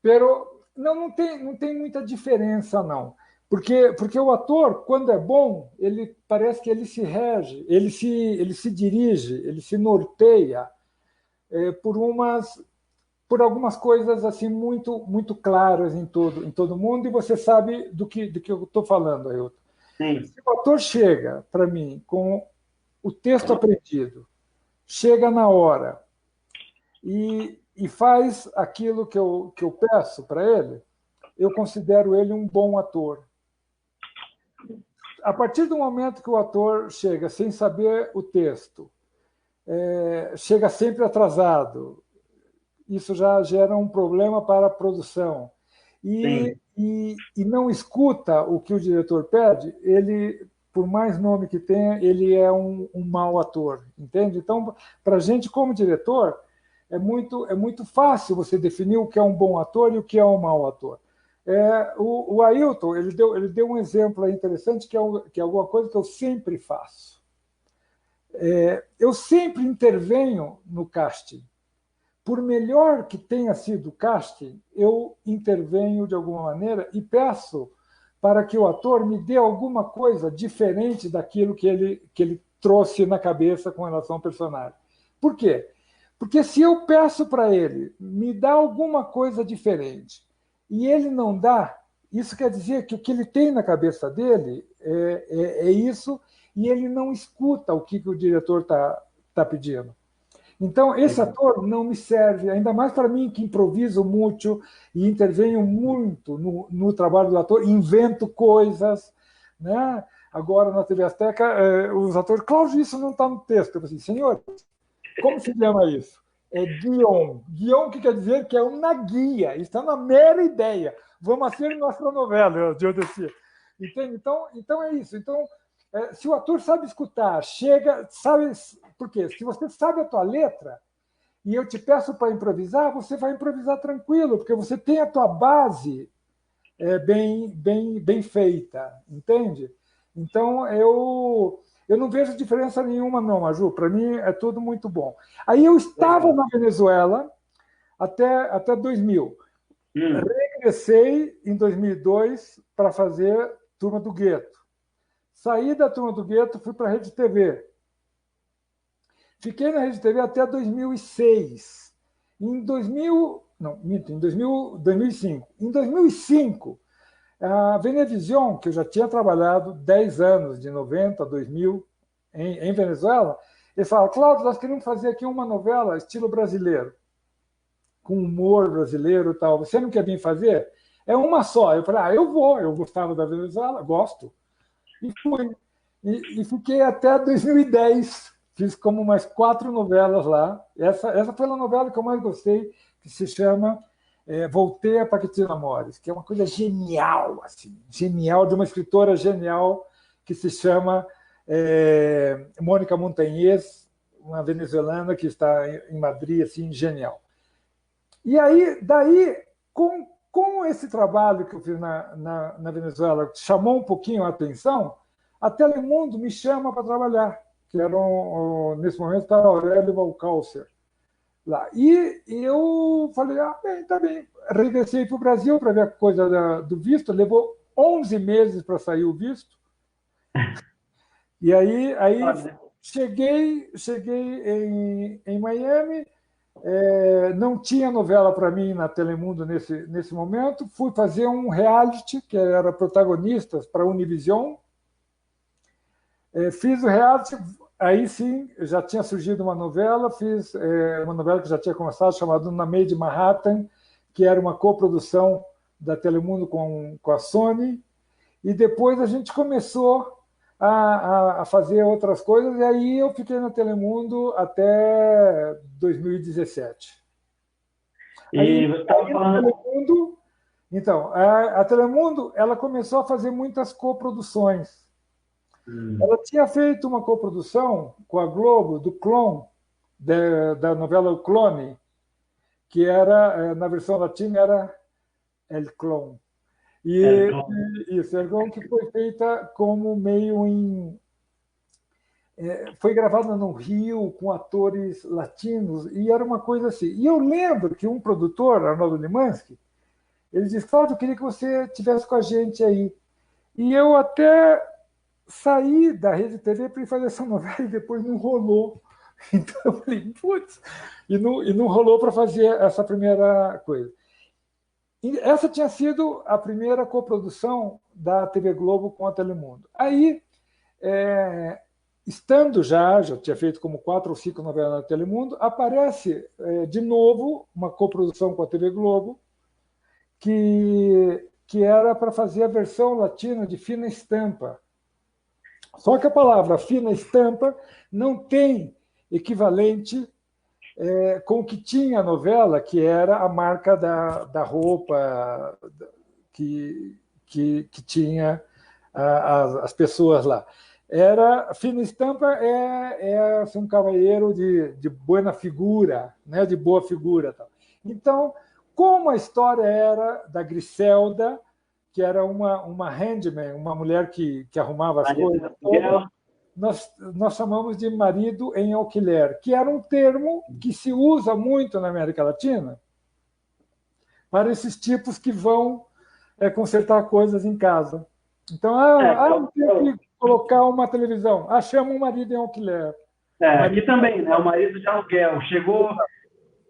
Pero não tem muita diferença, não. Porque o ator, quando é bom, ele parece que ele se rege, ele se dirige, ele se norteia por algumas coisas assim muito claras em todo mundo, e você sabe do que eu estou falando, Ailton. Se o ator chega para mim com o texto aprendido, chega na hora e faz aquilo que eu peço para ele, eu considero ele um bom ator. A partir do momento que o ator chega sem saber o texto, chega sempre atrasado, isso já gera um problema para a produção. E não escuta o que o diretor pede, ele, por mais nome que tenha, ele é um mau ator, entende? Então, para a gente, como diretor, é muito fácil você definir o que é um bom ator e o que é um mau ator. O Ailton, ele deu um exemplo interessante, que é alguma coisa que eu sempre faço. Eu sempre intervenho no casting. Por melhor que tenha sido o casting, eu intervenho de alguma maneira e peço para que o ator me dê alguma coisa diferente daquilo que ele trouxe na cabeça com relação ao personagem. Por quê? Porque se eu peço para ele me dar alguma coisa diferente e ele não dá, isso quer dizer que o que ele tem na cabeça dele é isso, e ele não escuta o que o diretor está pedindo. Então, esse ator não me serve, ainda mais para mim, que improviso muito e intervenho muito no trabalho do ator, invento coisas. Né? Agora, na TV Azteca, os atores, Cláudio, isso não está no texto. Eu falei assim, senhor, como se chama isso? É guion. Guion, que quer dizer que é uma guia, está na mera ideia. Vamos ser nossa novela, Diodeci. Entende? Então é isso. Então, se o ator sabe escutar, chega, sabe. Por quê? Se você sabe a tua letra e eu te peço para improvisar, você vai improvisar tranquilo, porque você tem a tua base bem feita, entende? Então, eu não vejo diferença nenhuma, não, Maju. Para mim, é tudo muito bom. Aí eu estava Legal. na Venezuela até 2000. Hum. Regressei em 2002 para fazer Turma do Gueto. Saí da Turma do Gueto, fui para a Rede TV. Fiquei na Rede TV até 2006. Em 2000, não, minto, em 2005. Em 2005, a Venevision, que eu já tinha trabalhado 10 anos, de 90 a 2000, em Venezuela, ele fala: Cláudio, nós queremos fazer aqui uma novela estilo brasileiro, com humor brasileiro e tal. Você não quer vir fazer? É uma só. Eu falei: eu vou. Eu gostava da Venezuela, gosto. E fui. E fiquei até 2010. Fiz como umas 4 novelas lá. Essa foi a novela que eu mais gostei, que se chama Voltei a Paquitina Mores, que é uma coisa genial, assim, genial, de uma escritora genial que se chama Mônica Montanhês, uma venezuelana que está em Madrid, assim, genial. E aí, daí, com esse trabalho que eu fiz na Venezuela, chamou um pouquinho a atenção, a Telemundo me chama para trabalhar, que era nesse momento estava Aurélio Valcárcer lá. E eu falei: bem, tá bem. Regressei para o Brasil para ver a coisa do visto, levou 11 meses para sair o visto. E aí cheguei em Miami. Não tinha novela para mim na Telemundo nesse momento. Fui fazer um reality, que era protagonistas para a Univision. Fiz o reality, aí sim, já tinha surgido uma novela, fiz uma novela que já tinha começado, chamada Na Made Manhattan, que era uma coprodução da Telemundo com a Sony, e depois a gente começou a fazer outras coisas, e aí eu fiquei na Telemundo até 2017. E você estava Na falando. Telemundo, então, a Telemundo, ela começou a fazer muitas coproduções. Ela tinha feito uma coprodução com a Globo do Clone, da novela O Clone, que era, na versão latina, era El Clone. E isso, El Clone, que foi feita como meio em. Foi gravada no Rio com atores latinos, e era uma coisa assim. E eu lembro que um produtor, Arnaldo Limanski, ele disse: Cláudio, eu queria que você estivesse com a gente aí. E eu até saí da Rede TV para ir fazer essa novela e depois não rolou. Então eu falei: putz, e não rolou para fazer essa primeira coisa. E essa tinha sido a primeira coprodução da TV Globo com a Telemundo. Aí, estando já tinha feito como 4 ou 5 novelas na Telemundo, aparece de novo uma coprodução com a TV Globo, que era para fazer a versão latina de Fina Estampa. Só que a palavra fina estampa não tem equivalente com o que tinha a novela, que era a marca da roupa que tinha as pessoas lá. Era fina estampa assim, um cavalheiro de buena figura, né, de boa figura. Tal. Então, como a história era da Griselda, que era uma handman, uma mulher que arrumava as coisas todas, nós chamamos de marido em alquiler, que era um termo que se usa muito na América Latina para esses tipos que vão consertar coisas em casa. Então, eu tenho que colocar uma televisão. Chama um marido em alquiler. Aqui também, né? O marido de aluguel.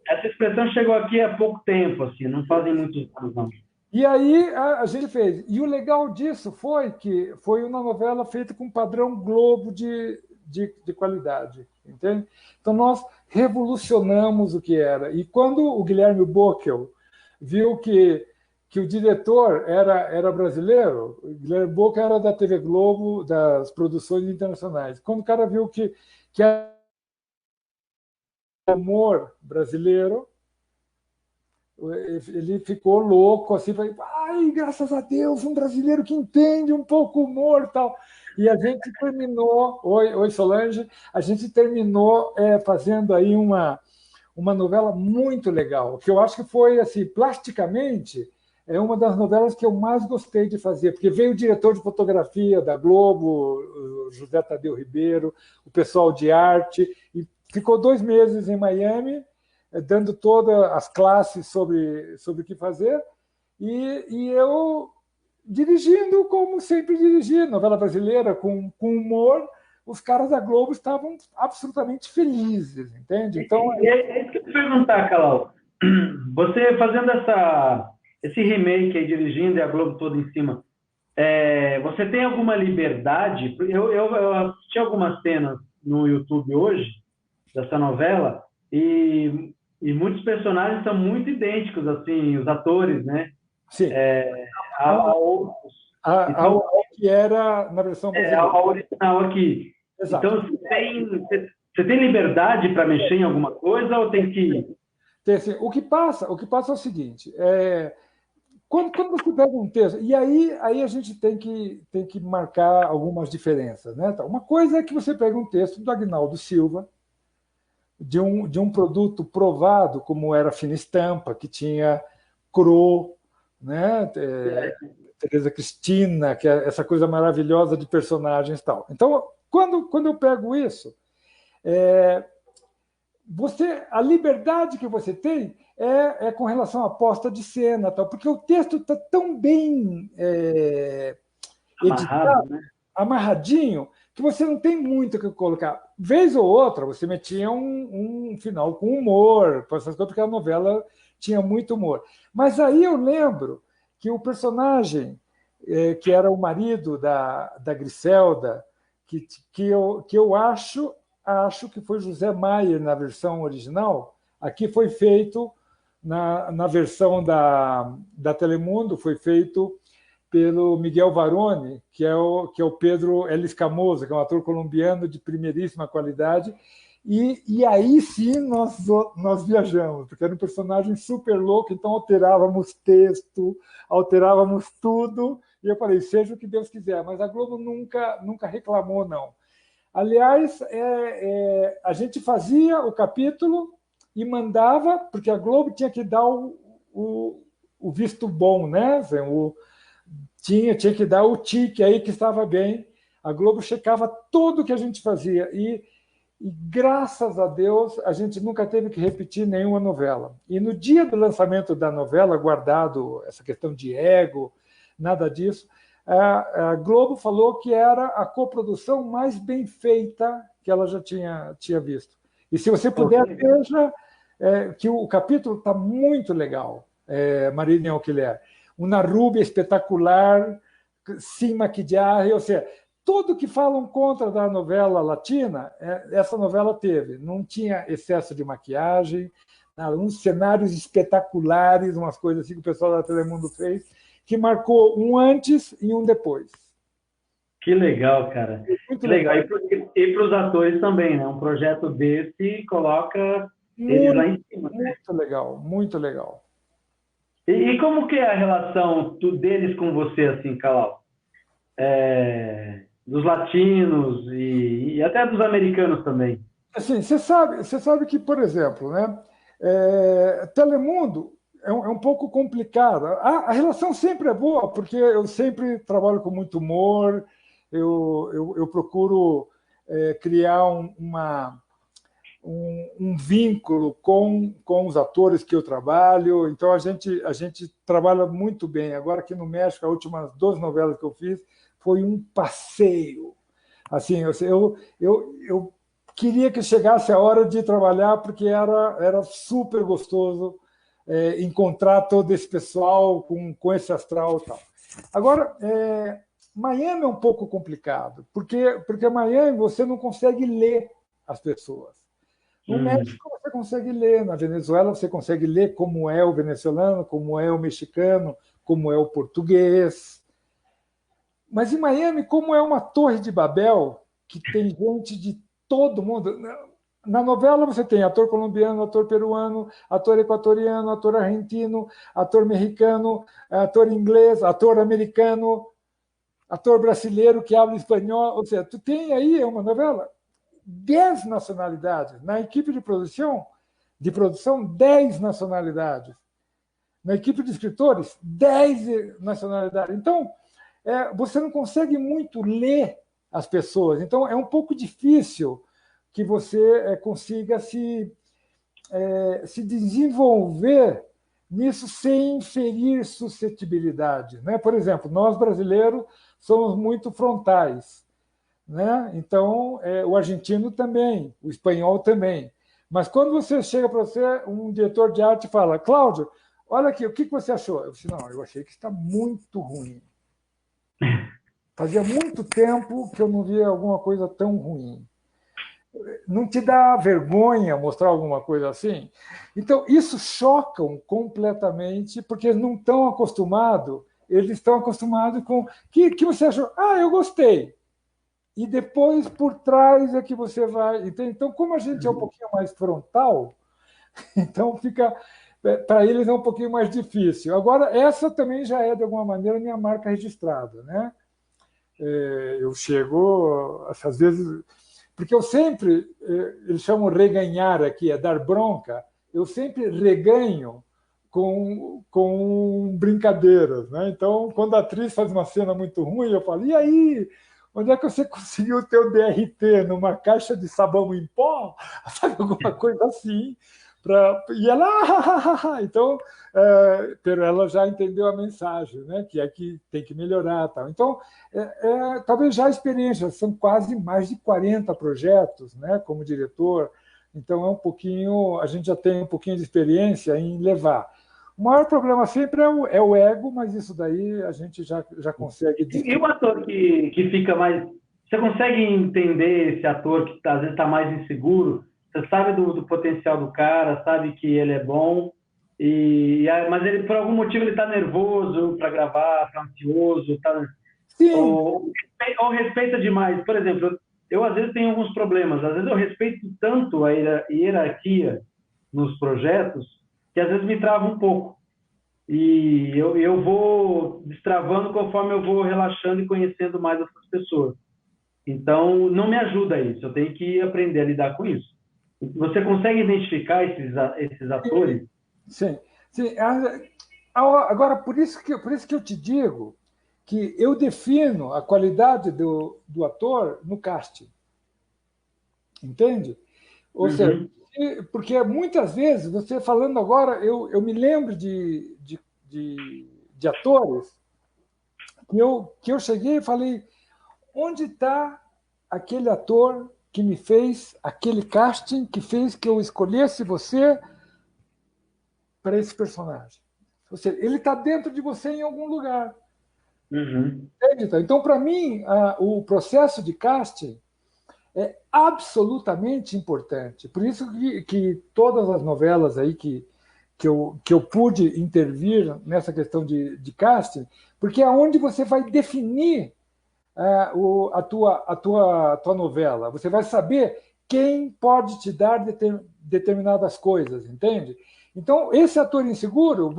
Essa expressão chegou aqui há pouco tempo, assim, não fazem muitos anos, não. E aí a gente fez. E o legal disso foi que foi uma novela feita com padrão Globo de qualidade. Entende? Então, nós revolucionamos o que era. E quando o Guilherme Bockel viu que o diretor era brasileiro, o Guilherme Bockel era da TV Globo, das produções internacionais. Quando o cara viu que humor brasileiro, ele ficou louco, assim, falei, ai, graças a Deus, um brasileiro que entende um pouco o humor e tal. E a gente terminou, oi Solange, a gente terminou fazendo aí uma novela muito legal, que eu acho que foi, assim, plasticamente, é uma das novelas que eu mais gostei de fazer, porque veio o diretor de fotografia da Globo, o José Tadeu Ribeiro, o pessoal de arte, e ficou 2 meses em Miami, dando todas as classes sobre o que fazer, e eu dirigindo como sempre dirigi, novela brasileira, com humor. Os caras da Globo estavam absolutamente felizes, entende? Então, É isso que eu ia perguntar, Calau. Você fazendo esse remake aí, dirigindo e a Globo toda em cima, você tem alguma liberdade? Eu assisti algumas cenas no YouTube hoje, dessa novela, e muitos personagens são muito idênticos, assim, os atores, né? sim, A outros. ao Então, que era na versão brasileira. a original aqui. Exato. Então, você tem liberdade para mexer em alguma coisa ou tem que... Assim, o que passa é o seguinte: quando você pega um texto, e aí a gente tem que marcar algumas diferenças. Né? Então, uma coisa é que você pega um texto do Agnaldo Silva, de um produto provado, como era Fina Estampa, que tinha Cro, né? Teresa Cristina, que é essa coisa maravilhosa de personagens e tal. Então, quando eu pego isso, a liberdade que você tem é com relação à posta de cena, tal, porque o texto está tão bem Amarrado, editado, né? amarradinho, que você não tem muito o que colocar. Vez ou outra, você metia um final com humor, essas coisas, porque a novela tinha muito humor. Mas aí eu lembro que o personagem, que era o marido da Griselda, que eu acho que foi José Maier na versão original, aqui foi feito, na versão da Telemundo, foi feito pelo Miguel Varone, que é o Pedro El Escamoso, que é um ator colombiano de primeiríssima qualidade. E aí sim nós viajamos, porque era um personagem super louco, então alterávamos texto, alterávamos tudo, e eu falei, seja o que Deus quiser, mas a Globo nunca reclamou, não. Aliás, a gente fazia o capítulo e mandava, porque a Globo tinha que dar o visto bom, né? Tinha que dar o tique aí que estava bem. A Globo checava tudo que a gente fazia e graças a Deus, a gente nunca teve que repetir nenhuma novela. E no dia do lançamento da novela, guardado essa questão de ego, nada disso, a Globo falou que era a coprodução mais bem feita que ela já tinha visto. E se você puder, veja que o capítulo está muito legal, Marília Alquiler. Uma rubia espetacular, sem maquiagem, ou seja, tudo que falam contra da novela latina, essa novela teve. Não tinha excesso de maquiagem, uns cenários espetaculares, umas coisas assim que o pessoal da Telemundo fez, que marcou um antes e um depois. Que legal, cara. Muito Que legal. legal. E para os atores também, né? Um projeto desse coloca eles lá em cima. Muito legal, muito legal. E como que é a relação deles com você, assim, Calau? Dos latinos e até dos americanos também. Assim, você sabe que, por exemplo, né, Telemundo é um pouco complicado. A relação sempre é boa, porque eu sempre trabalho com muito humor, eu procuro criar um vínculo com os atores que eu trabalho. Então, a gente trabalha muito bem. Agora, aqui no México, as últimas 2 novelas que eu fiz foi um passeio. Assim, eu queria que chegasse a hora de trabalhar, porque era super gostoso encontrar todo esse pessoal com esse astral e tal. Agora, Miami é um pouco complicado, porque Miami você não consegue ler as pessoas. No México você consegue ler, na Venezuela você consegue ler como é o venezuelano, como é o mexicano, como é o português. Mas em Miami, como é uma torre de Babel, que tem gente de todo mundo, na novela você tem ator colombiano, ator peruano, ator equatoriano, ator argentino, ator mexicano, ator inglês, ator americano, ator brasileiro que habla espanhol. Ou seja, tu tem aí uma novela, 10 nacionalidades. Na equipe de produção, 10 nacionalidades. Na equipe de escritores, 10 nacionalidades. Então, você não consegue muito ler as pessoas. Então, é um pouco difícil que você consiga se desenvolver nisso sem ferir suscetibilidade. Né? Por exemplo, nós brasileiros somos muito frontais. Né? Então, o argentino também, o espanhol também. Mas quando você chega para você, um diretor de arte fala, Cláudio, olha aqui, o que você achou? Eu disse, não, eu achei que está muito ruim. Fazia muito tempo que eu não via alguma coisa tão ruim. Não te dá vergonha mostrar alguma coisa assim? Então, isso chocam completamente, porque eles não estão acostumados, eles estão acostumados com... O que você achou? Ah, eu gostei. E depois, por trás, é que você vai... Entende? Então, como a gente é um pouquinho mais frontal, então fica... Para eles é um pouquinho mais difícil. Agora, essa também já é, de alguma maneira, minha marca registrada. Né? Eu chego, às vezes... Porque eu sempre, eles chamam reganhar aqui, é dar bronca, eu sempre reganho com brincadeiras. Né? Então, quando a atriz faz uma cena muito ruim, eu falo, e aí? Onde é que você conseguiu ter o DRT? Numa caixa de sabão em pó? Sabe, alguma coisa assim. E ela... Então, ela já entendeu a mensagem, né? Que é que tem que melhorar. Tal. Então, talvez já a experiência, são quase mais de 40 projetos, né? Como diretor. Então, a gente já tem um pouquinho de experiência em levar. O maior problema sempre é o ego, mas isso daí a gente já consegue... E o ator que fica mais... Você consegue entender esse ator que às vezes está mais inseguro? Você sabe do potencial do cara, sabe que ele é bom, mas ele, por algum motivo ele está nervoso para gravar, está ansioso, ou respeita demais. Por exemplo, eu às vezes tenho alguns problemas. Às vezes eu respeito tanto a hierarquia nos projetos que às vezes me trava um pouco. E eu vou destravando conforme eu vou relaxando e conhecendo mais essas pessoas. Então, não me ajuda isso. Eu tenho que aprender a lidar com isso. Você consegue identificar esses atores? Sim. Sim. Agora, por isso que eu te digo que eu defino a qualidade do ator no casting. Entende? Ou seja, porque muitas vezes, você falando agora, eu me lembro de atores que eu cheguei e falei, onde está aquele ator que me fez aquele casting, que fez que eu escolhesse você para esse personagem? Ou seja, ele está dentro de você em algum lugar. Então, para mim, o processo de casting é absolutamente importante. Por isso que todas as novelas aí que eu pude intervir nessa questão de casting, porque é onde você vai definir a tua novela. Você vai saber quem pode te dar determinadas coisas, entende? Então, esse ator inseguro,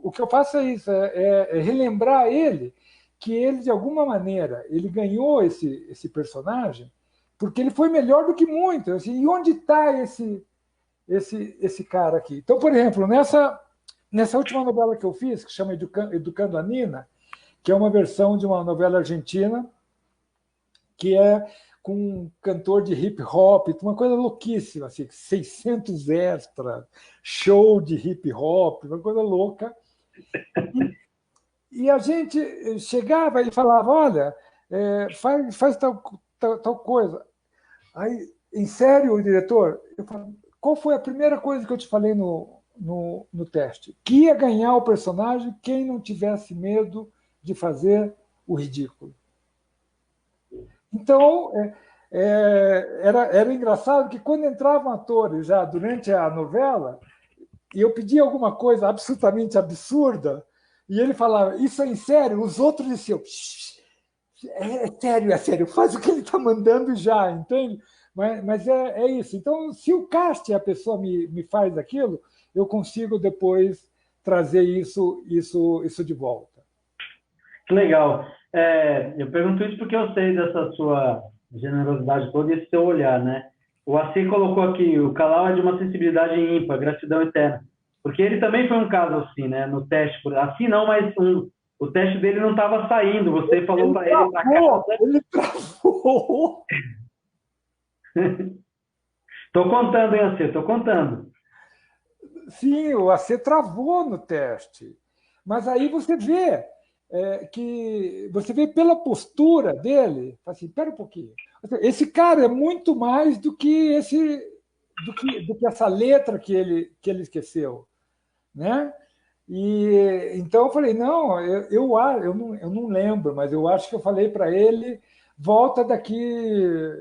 o que eu faço é isso, é relembrar ele que ele, de alguma maneira, ele ganhou esse personagem porque ele foi melhor do que muito. Assim, e onde está esse cara aqui? Então, por exemplo, nessa última novela que eu fiz, que chama Educando a Nina, que é uma versão de uma novela argentina, que é com um cantor de hip hop, uma coisa louquíssima, assim, 600 extras, show de hip hop, uma coisa louca. E a gente chegava e falava, olha, faz tal coisa. Aí, em sério, o diretor, eu falava, qual foi a primeira coisa que eu te falei no teste? Que ia ganhar o personagem quem não tivesse medo de fazer o ridículo. Então, era engraçado que quando entravam atores já durante a novela, e eu pedia alguma coisa absolutamente absurda, e ele falava, isso é em sério? Os outros diziam, é sério, faz o que ele está mandando já, entende? Mas é isso. Então, se o casting a pessoa me faz aquilo, eu consigo depois trazer isso de volta. Que legal. Eu pergunto isso porque eu sei dessa sua generosidade toda e esse seu olhar, né? O Assi colocou aqui, o Calau é de uma sensibilidade ímpar, gratidão eterna. Porque ele também foi um caso assim, né? No teste, assim não, mas o teste dele não estava saindo. Você falou para ele na casa. Ele travou! Estou contando, hein, Assi? Estou contando. Sim, o AC travou no teste. Mas aí você vê você vê pela postura dele, assim, espera um pouquinho. Esse cara é muito mais do que do que essa letra que ele esqueceu, né? E então eu falei, não, eu não lembro, mas eu acho que eu falei para ele, volta daqui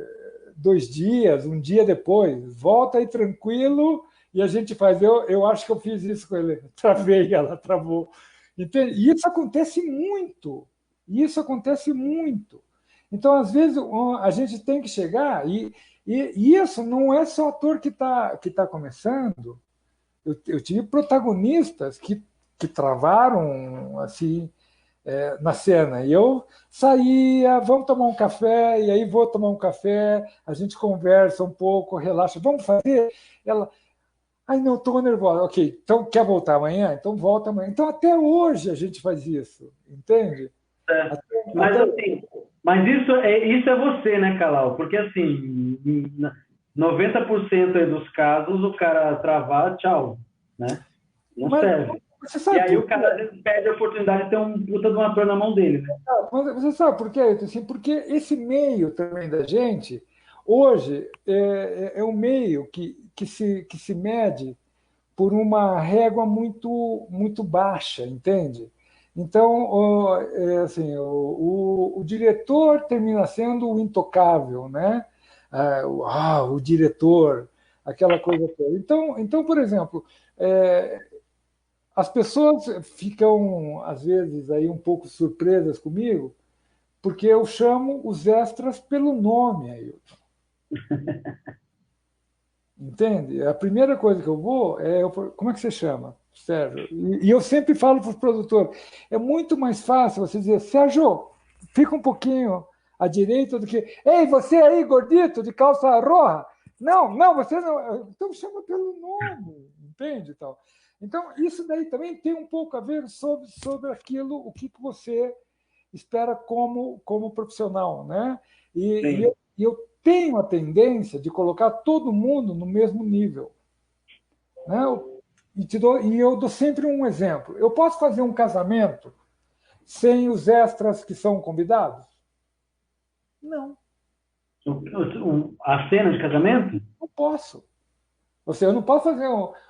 2 dias, um dia depois, volta aí tranquilo e a gente faz. Eu acho que eu fiz isso com ele, travei, ela travou. Entende? E isso acontece muito, isso acontece muito. Então, às vezes, a gente tem que chegar, e isso não é só ator que tá começando. Eu tive protagonistas que travaram assim na cena. E eu saía, vamos tomar um café, e aí vou tomar um café, a gente conversa um pouco, relaxa, vamos fazer? Ela, ai, não, estou nervosa. Ok, então quer voltar amanhã? Então volta amanhã. Então até hoje a gente faz isso, entende? É. Mas assim, mas isso é você, né, Calau? Porque assim, 90% aí dos casos o cara travar, tchau, né? Não serve. Você E sabe aí por o cara às vezes perde a oportunidade de ter um puta de um ator na mão dele, né? Você sabe por quê? Assim, porque esse meio também da gente, hoje, é um meio que se mede por uma régua muito, muito baixa, entende? Então, assim, o diretor termina sendo o intocável, né? O diretor, aquela coisa toda. Então, por exemplo, as pessoas ficam, às vezes, aí um pouco surpresas comigo, porque eu chamo os extras pelo nome, Ailton. Entende? A primeira coisa que eu vou como é que você chama, Sérgio? E eu sempre falo para os produtores, é muito mais fácil você dizer, Sérgio, fica um pouquinho à direita do que, ei, você aí, gordito, de calça roja. Não, não, você não. Então chama pelo nome, entende? Então, isso daí também tem um pouco a ver sobre aquilo, o que você espera como profissional, né? E eu tenho a tendência de colocar todo mundo no mesmo nível, né? E eu dou sempre um exemplo. Eu posso fazer um casamento sem os extras que são convidados? Não, A cena de casamento? não posso. Ou seja, eu não posso fazer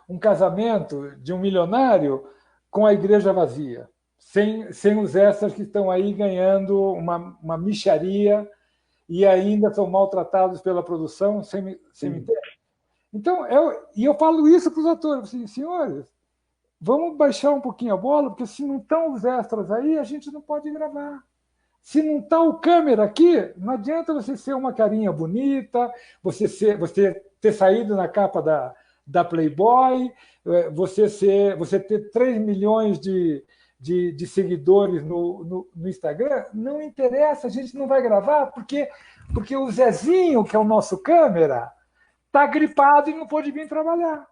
um casamento de um milionário com a igreja vazia, sem os extras que estão aí ganhando uma mixaria e ainda são maltratados pela produção sem me ter. Então, eu falo isso para os atores, assim, senhores, vamos baixar um pouquinho a bola, porque se não estão os extras aí, a gente não pode gravar. Se não está o câmera aqui, não adianta você ser uma carinha bonita, você ter saído na capa da Playboy, você ter 3 milhões de seguidores no Instagram, não interessa, a gente não vai gravar, porque o Zezinho, que é o nosso câmera, está gripado e não pode vir trabalhar.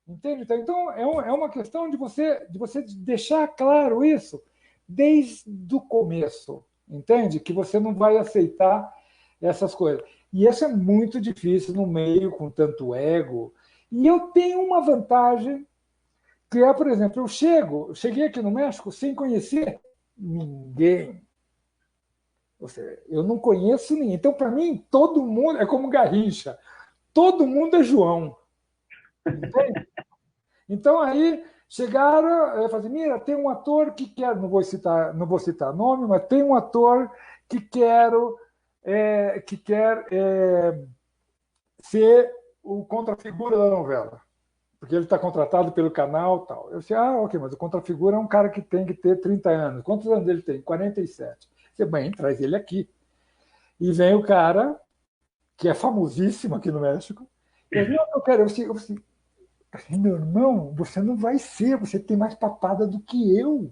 Entende? Então é uma questão de você deixar claro isso desde o começo. Entende? Que você não vai aceitar essas coisas. E isso é muito difícil no meio com tanto ego. E eu tenho uma vantagem, que é, por exemplo, eu cheguei aqui no México sem conhecer ninguém. Ou seja, eu não conheço ninguém. Então, para mim, todo mundo é como Garrincha. Todo mundo é João. Entende? Então, aí chegaram, eu falei, mira, tem um ator que quer, não vou citar nome, mas tem um ator que quer ser o contrafigura da novela, porque ele está contratado pelo canal e tal. Eu disse, ok, mas o contrafigura é um cara que tem que ter 30 anos. Quantos anos ele tem? 47. Eu disse, bem, traz ele aqui. E vem o cara que é famosíssimo aqui no México. E aí, eu quero, eu assim, meu irmão, você não vai ser, você tem mais papada do que eu.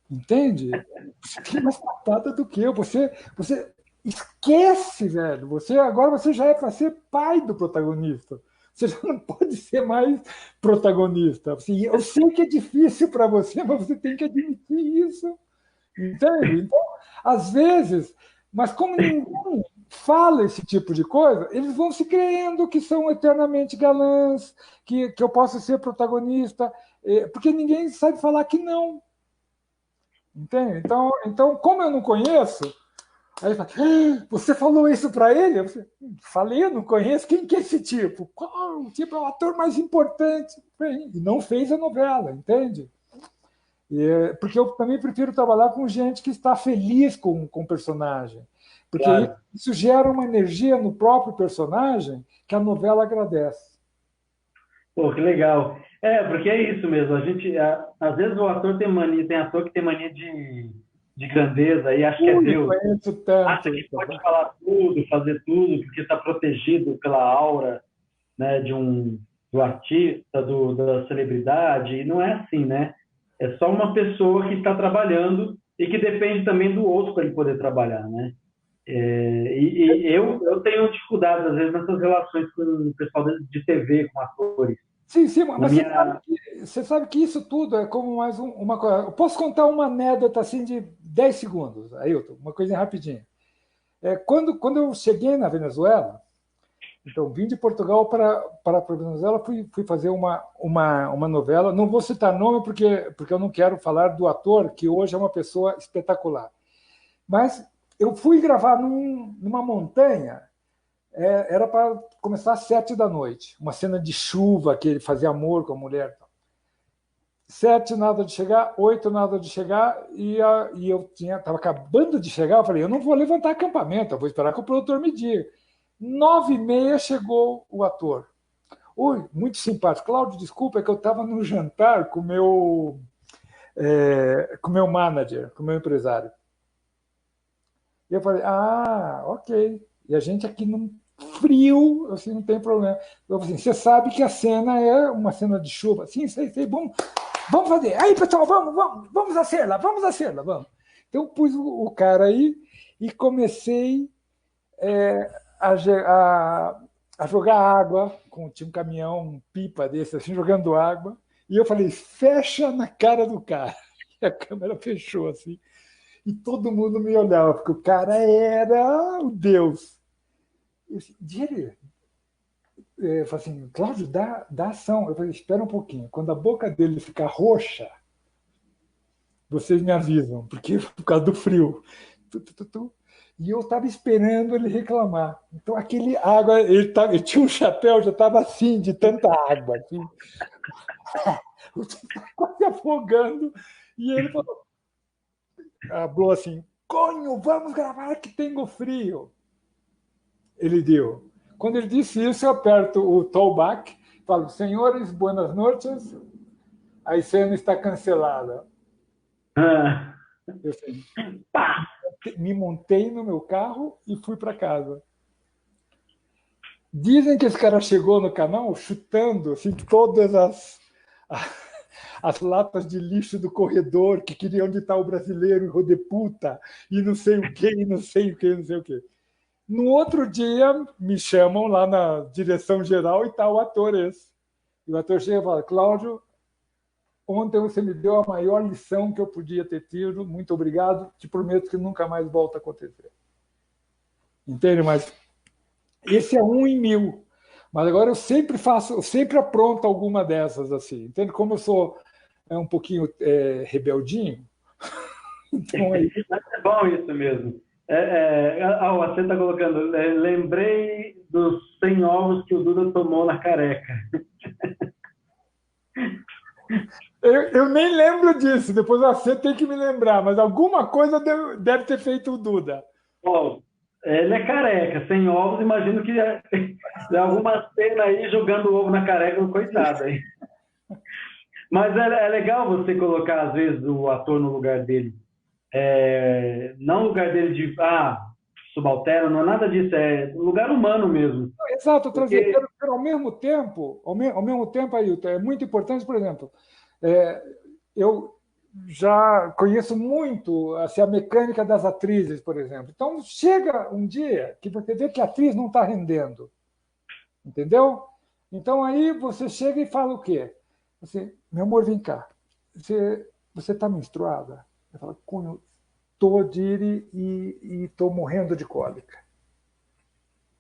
Entende? Você tem mais patada do que eu. Você esquece, velho. Agora você já é para ser pai do protagonista. Você já não pode ser mais protagonista. Assim, eu sei que é difícil para você, mas você tem que admitir isso. Entende? Então, às vezes, mas como ninguém fala esse tipo de coisa, eles vão se crendo que são eternamente galãs, que eu posso ser protagonista, porque ninguém sabe falar que não. Entende? Então, como eu não conheço, aí ele fala, você falou isso para ele? Eu falei, eu não conheço. Quem que é esse tipo? Qual? O tipo é o ator mais importante. E não fez a novela, entende? Porque eu também prefiro trabalhar com gente que está feliz com o personagem. Porque Claro. isso gera uma energia no próprio personagem que a novela agradece. Pô, que legal. É, porque é isso mesmo. Às vezes o ator tem mania, tem ator que tem mania de grandeza e acha que é Ui, eu Deus. conheço Acha tanto. que pode falar tudo, fazer tudo, porque está protegido pela aura, né, do artista, da celebridade. E não é assim, né? É só uma pessoa que está trabalhando e que depende também do outro para ele poder trabalhar, né? Eu tenho dificuldades, às vezes, nessas relações com o pessoal de TV, com atores. Sim, sim, Na mas minha. você sabe que isso tudo é como mais uma coisa. Eu posso contar uma anedota assim de 10 segundos, Ailton, uma coisinha rapidinha. Quando eu cheguei na Venezuela, então vim de Portugal para a Venezuela, fui fazer uma novela. Não vou citar nome porque eu não quero falar do ator, que hoje é uma pessoa espetacular. Mas eu fui gravar numa montanha, era para começar às 7 da noite, uma cena de chuva, que ele fazia amor com a mulher. 7, nada de chegar, 8, nada de chegar, e eu estava acabando de chegar, eu falei, eu não vou levantar acampamento, eu vou esperar que o produtor me diga. 9h30 chegou o ator. Oi, muito simpático. Cláudio, desculpa, é que eu estava no jantar com o meu manager, com o meu empresário. E eu falei, ok. E a gente aqui num frio, assim, não tem problema. Eu falei assim, você sabe que a cena é uma cena de chuva. Sim, sei, vamos fazer. Aí, pessoal, vamos a cena, vamos. Então, pus o cara aí e comecei a jogar água, tinha um caminhão, um pipa desse, assim, jogando água. E eu falei, fecha na cara do cara. E a câmera fechou, assim. E todo mundo me olhava, porque o cara era o Deus. Eu falei assim, Cláudio, dá ação. Eu falei, espera um pouquinho. Quando a boca dele ficar roxa, vocês me avisam, porque por causa do frio. E eu estava esperando ele reclamar. Então, aquele água, ele tinha um chapéu, já estava assim, de tanta água. Assim. Quase afogando. E ele falou assim, Conho, vamos gravar que tenho frio. Ele deu. Quando ele disse isso, eu aperto o tollback, falo, senhores, buenas noches, a cena está cancelada. Eu assim, me montei no meu carro e fui para casa. Dizem que esse cara chegou no canal chutando assim, todas as latas de lixo do corredor, que queriam onde está o brasileiro, rodeputa, e não sei o que, não sei o que, não sei o que. No outro dia, me chamam lá na direção geral e está o ator esse. E o ator chega e fala, Cláudio, ontem você me deu a maior lição que eu podia ter tido, muito obrigado, te prometo que nunca mais volta a acontecer. Entende? Mas esse é 1 em 1000. Mas agora eu sempre apronto alguma dessas assim. Entende? Como eu sou um pouquinho rebeldinho, então aí. É bom isso mesmo. Você está colocando, lembrei dos 100 ovos que o Duda tomou na careca. Eu nem lembro disso, depois você tem que me lembrar, mas alguma coisa deve ter feito o Duda. Bom, ele é careca, 100 ovos, imagino que tem alguma cena aí jogando ovo na careca, coitado aí. Mas é legal você colocar, às vezes, o ator no lugar dele. Não no lugar dele de, subalterno, não é nada disso, é lugar humano mesmo. Exato, trazer. Porque, Ao mesmo tempo, ao mesmo tempo, Ailton, é muito importante, por exemplo, é, eu já conheço muito assim, a mecânica das atrizes, por exemplo. Então, chega um dia que você vê que a atriz não está rendendo, entendeu? Então, aí você chega e fala o quê? Você, meu amor, vem cá. Você está menstruada? Eu falo, Cunho, estou, Diri, e estou morrendo de cólica.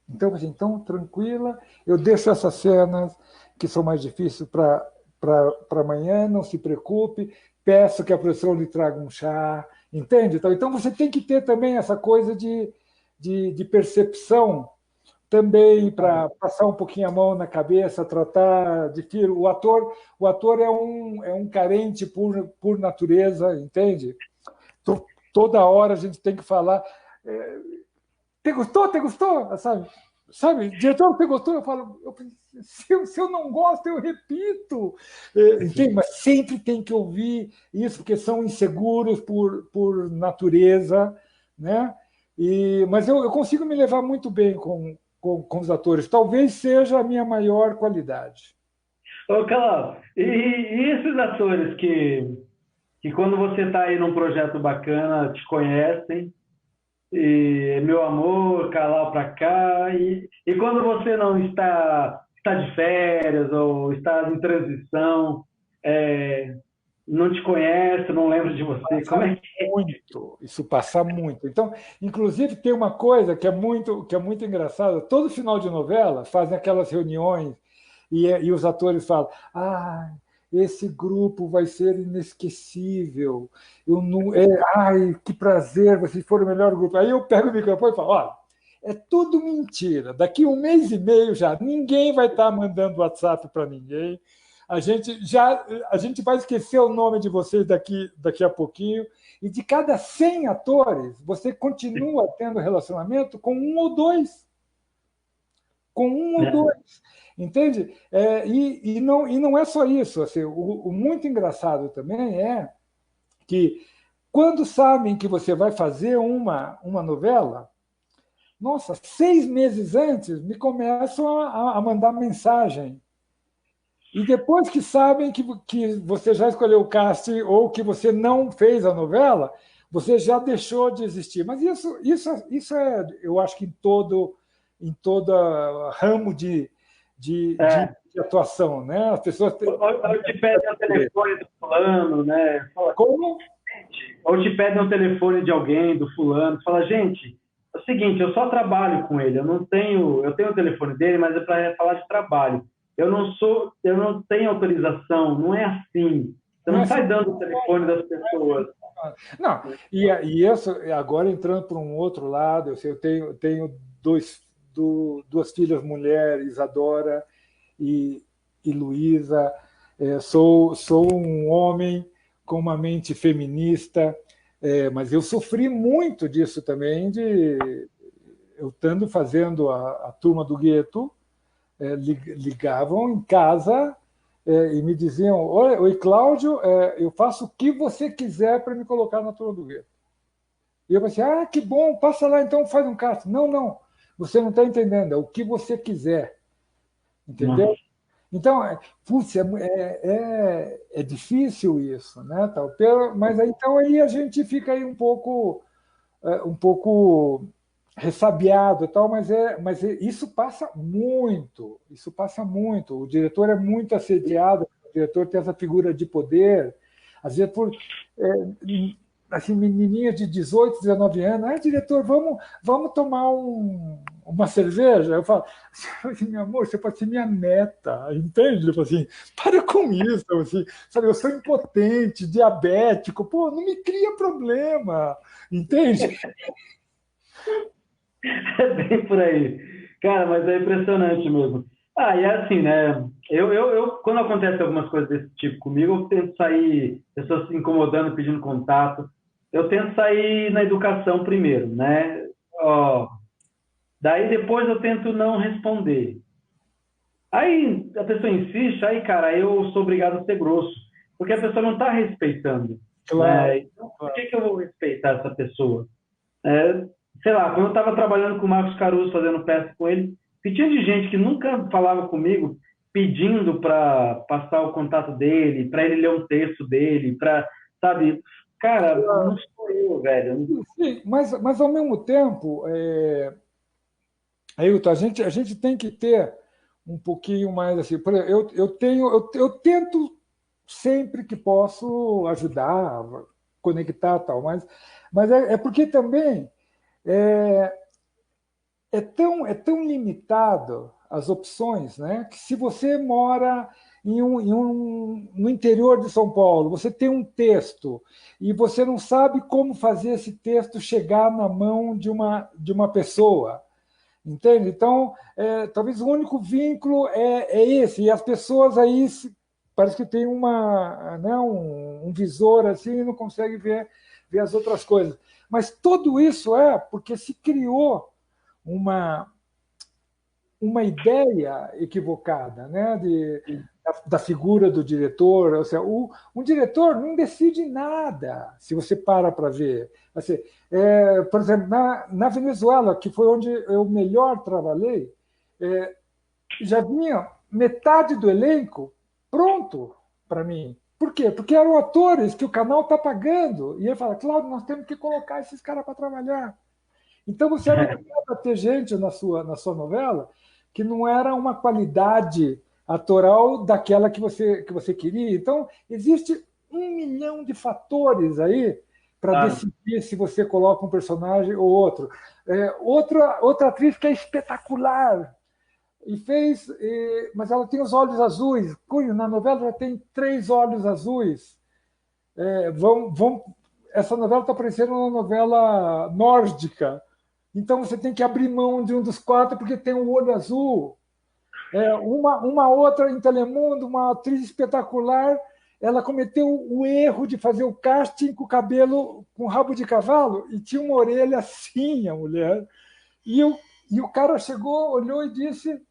Então, assim, então, tranquila, eu deixo essas cenas que são mais difíceis para amanhã, não se preocupe, peço que a professora lhe traga um chá, entende? Então, você tem que ter também essa coisa de percepção também para passar um pouquinho a mão na cabeça, tratar de tiro. O ator é um carente por natureza, entende? Toda hora a gente tem que falar. Te gostou? Te gostou? Sabe? Diretor, te gostou? Eu falo, se eu não gosto, eu repito. Entende? Mas sempre tem que ouvir isso, porque são inseguros por natureza, né? Mas eu consigo me levar muito bem com os atores. Talvez seja a minha maior qualidade. ô, Clau, e esses atores que quando você está aí num projeto bacana, te conhecem, e meu amor, Calau para cá, e quando você não está de férias ou está em transição, é, não te conhece, não lembra de você, como Passa é que é? muito, isso passa muito. Então, inclusive, tem uma coisa que é muito engraçada. Todo final de novela fazem aquelas reuniões e os atores falam: ah, esse grupo vai ser inesquecível. Eu não, ai, que prazer, vocês foram o melhor grupo. Aí eu pego o microfone e falo: olha, é tudo mentira. Daqui um mês e meio já, ninguém vai estar mandando WhatsApp para ninguém. A gente vai esquecer o nome de vocês daqui a pouquinho. E de cada 100 atores, você continua tendo relacionamento com um ou dois. Com um ou Né? dois. Entende? E não é só isso. Assim, o muito engraçado também é que, quando sabem que você vai fazer uma novela, nossa, 6 meses antes me começam a mandar mensagem. E depois que sabem que você já escolheu o casting ou que você não fez a novela, você já deixou de existir. Mas isso eu acho que em todo ramo É, de atuação, né? As pessoas têm. ou te pede o telefone do fulano, né? Fala, Como? ou te pede o telefone de alguém, do fulano, fala, gente, é o seguinte, eu só trabalho com ele, eu tenho o telefone dele, mas é para falar de trabalho. Eu não tenho autorização, não é assim. Você Não é não assim. sai dando o telefone das pessoas. Não, e isso, agora entrando por um outro lado, eu tenho duas filhas mulheres, Isadora e Luísa. Sou um homem com uma mente feminista, mas eu sofri muito disso também, eu estando fazendo a turma do gueto, ligavam em casa e me diziam: oi, Cláudio, eu faço o que você quiser para me colocar na turma do gueto. E eu pensei: ah, que bom, passa lá então, faz um casting. Não, não, você não está entendendo, é o que você quiser, Nossa. entendeu? Então, putz, é difícil isso, né? Tal, mas aí, então aí a gente fica aí um pouco ressabiado e tal, isso passa muito, isso passa muito. O diretor é muito assediado, o diretor tem essa figura de poder, às vezes assim, menininha de 18, 19 anos: diretor, vamos tomar uma cerveja? Eu falo: meu amor, você pode ser minha neta, entende? Eu falo assim: para com isso, assim, sabe, eu sou impotente, diabético, pô, não me cria problema, entende? É bem por aí. Cara, mas é impressionante mesmo. Ah, e é assim, né? Quando acontece algumas coisas desse tipo comigo, eu tento sair, pessoas se incomodando, pedindo contato. Eu tento sair na educação primeiro, né? Ó, daí depois eu tento não responder. Aí a pessoa insiste, aí, cara, eu sou obrigado a ser grosso, porque a pessoa não está respeitando, Claro, né? Então, por claro. que eu vou respeitar essa pessoa? É, sei lá, quando eu estava trabalhando com o Marcos Caruso, fazendo peça com ele, que tinha de gente que nunca falava comigo, pedindo para passar o contato dele, para ele ler um texto dele, para, sabe, cara, não sou eu, velho. Sim, mas ao mesmo tempo, Ailton, a gente tem que ter um pouquinho mais assim. Por exemplo, eu tento sempre que posso ajudar, conectar tal, mas é porque também é, é tão limitado as opções, né? Que se você mora no interior de São Paulo, você tem um texto e você não sabe como fazer esse texto chegar na mão de uma pessoa. Entende? Então, talvez o único vínculo é esse. E as pessoas aí parece que tem né, um visor assim e não consegue ver as outras coisas. Mas tudo isso é porque se criou uma, uma ideia equivocada, né, da figura do diretor. Ou seja, um diretor não decide nada, se você para ver. Assim, por exemplo, na Venezuela, que foi onde eu melhor trabalhei, já vinha metade do elenco pronto para mim. Por quê? Porque eram atores que o canal está pagando. E ele fala, Cláudio, nós temos que colocar esses caras para trabalhar. Então você era obrigado a ter gente na sua novela que não era uma qualidade atoral daquela que você queria. Então, existe 1 milhão de fatores aí para Claro. decidir se você coloca um personagem ou outro. Outra atriz que é espetacular, mas ela tem os olhos azuis. Cunho, na novela já tem 3 olhos azuis. É, essa novela está parecendo uma novela nórdica. Então você tem que abrir mão de um dos 4 porque tem um olho azul. Uma outra em Telemundo, uma atriz espetacular, ela cometeu o erro de fazer o casting com o cabelo com rabo de cavalo e tinha uma orelha assim, a mulher. E, eu, e o cara chegou, olhou e disse: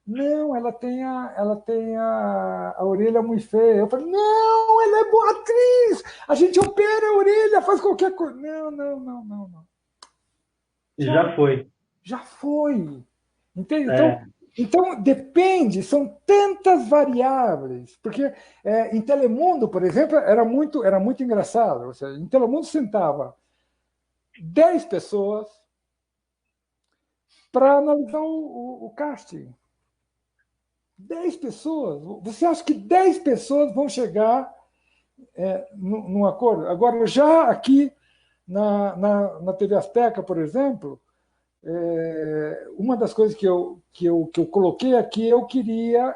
não, ela tem a orelha muito feia. Eu falei: não, ela é boa atriz, a gente opera a orelha, faz qualquer coisa. Não, não, não, não, não. Já foi. Já foi. Entende? É, Então, depende, são tantas variáveis. Porque em Telemundo, por exemplo, era muito engraçado. Ou seja, em Telemundo sentava 10 pessoas para analisar o casting. 10 pessoas. Você acha que 10 pessoas vão chegar num acordo? Agora, já aqui na TV Azteca, por exemplo, uma das coisas que eu coloquei aqui, eu queria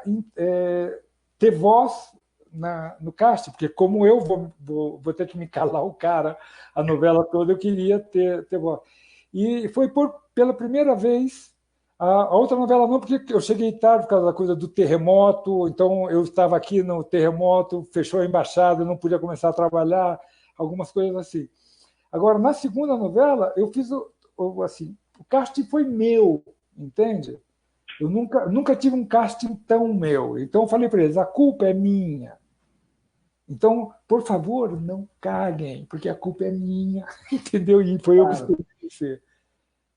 ter voz no casting, porque como eu vou ter que me calar o cara a novela toda, eu queria ter voz. E foi pela primeira vez, a outra novela não, porque eu cheguei tarde por causa da coisa do terremoto, então eu estava aqui no terremoto, fechou a embaixada, eu não podia começar a trabalhar, algumas coisas assim. Agora, na segunda novela, eu fiz assim, o casting foi meu, entende? Eu nunca tive um casting tão meu. Então eu falei para eles: a culpa é minha. Então, por favor, não caguem, porque a culpa é minha, entendeu? E foi eu que claro. escolhi você.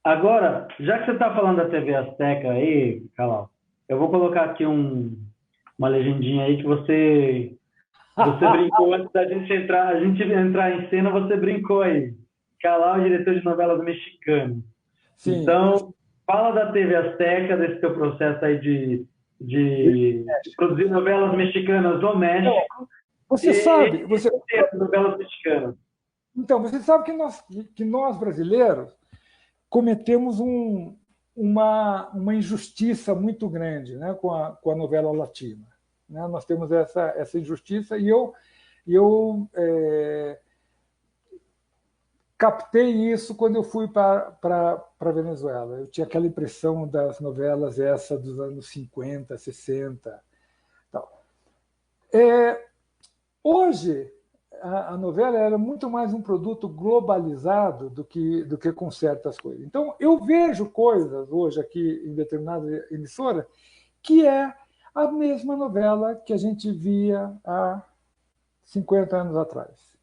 Agora, já que você está falando da TV Azteca aí, Calau, eu vou colocar aqui uma legendinha aí que você brincou antes da gente entrar, a gente entrar em cena, você brincou aí. Calau, diretor de novelas mexicano. Sim, Então, fala da TV Azteca, desse teu processo aí de produzir novelas mexicanas no México você e sabe, você, novelas mexicanas. então, você sabe que nós brasileiros cometemos uma injustiça muito grande, né, com a novela latina. Né? Nós temos essa injustiça e eu captei isso quando eu fui para a Venezuela. Eu tinha aquela impressão das novelas essa dos anos 50, 60. Tal. Hoje, a novela era muito mais um produto globalizado do que com certas coisas. Então, eu vejo coisas hoje aqui em determinada emissora que é a mesma novela que a gente via há 50 anos atrás.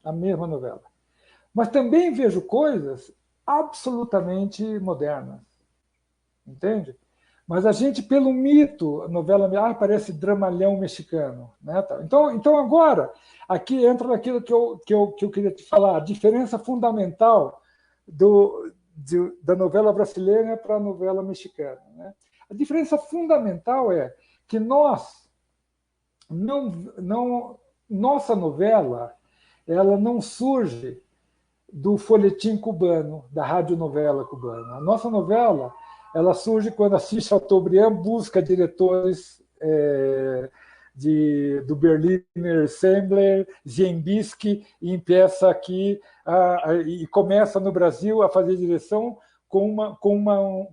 A mesma novela. Mas também vejo coisas absolutamente modernas, entende? Mas a gente, pelo mito, a novela parece dramalhão mexicano. Né? Então, agora, aqui entra naquilo que eu queria te falar, a diferença fundamental da novela brasileira para a novela mexicana. Né? A diferença fundamental é que nossa novela ela não surge do folhetim cubano, da radionovela cubana. A nossa novela ela surge quando Assis Chateaubriand busca diretores do Berliner Ensemble, Ziembinski, e empieza aqui e começa no Brasil a fazer direção com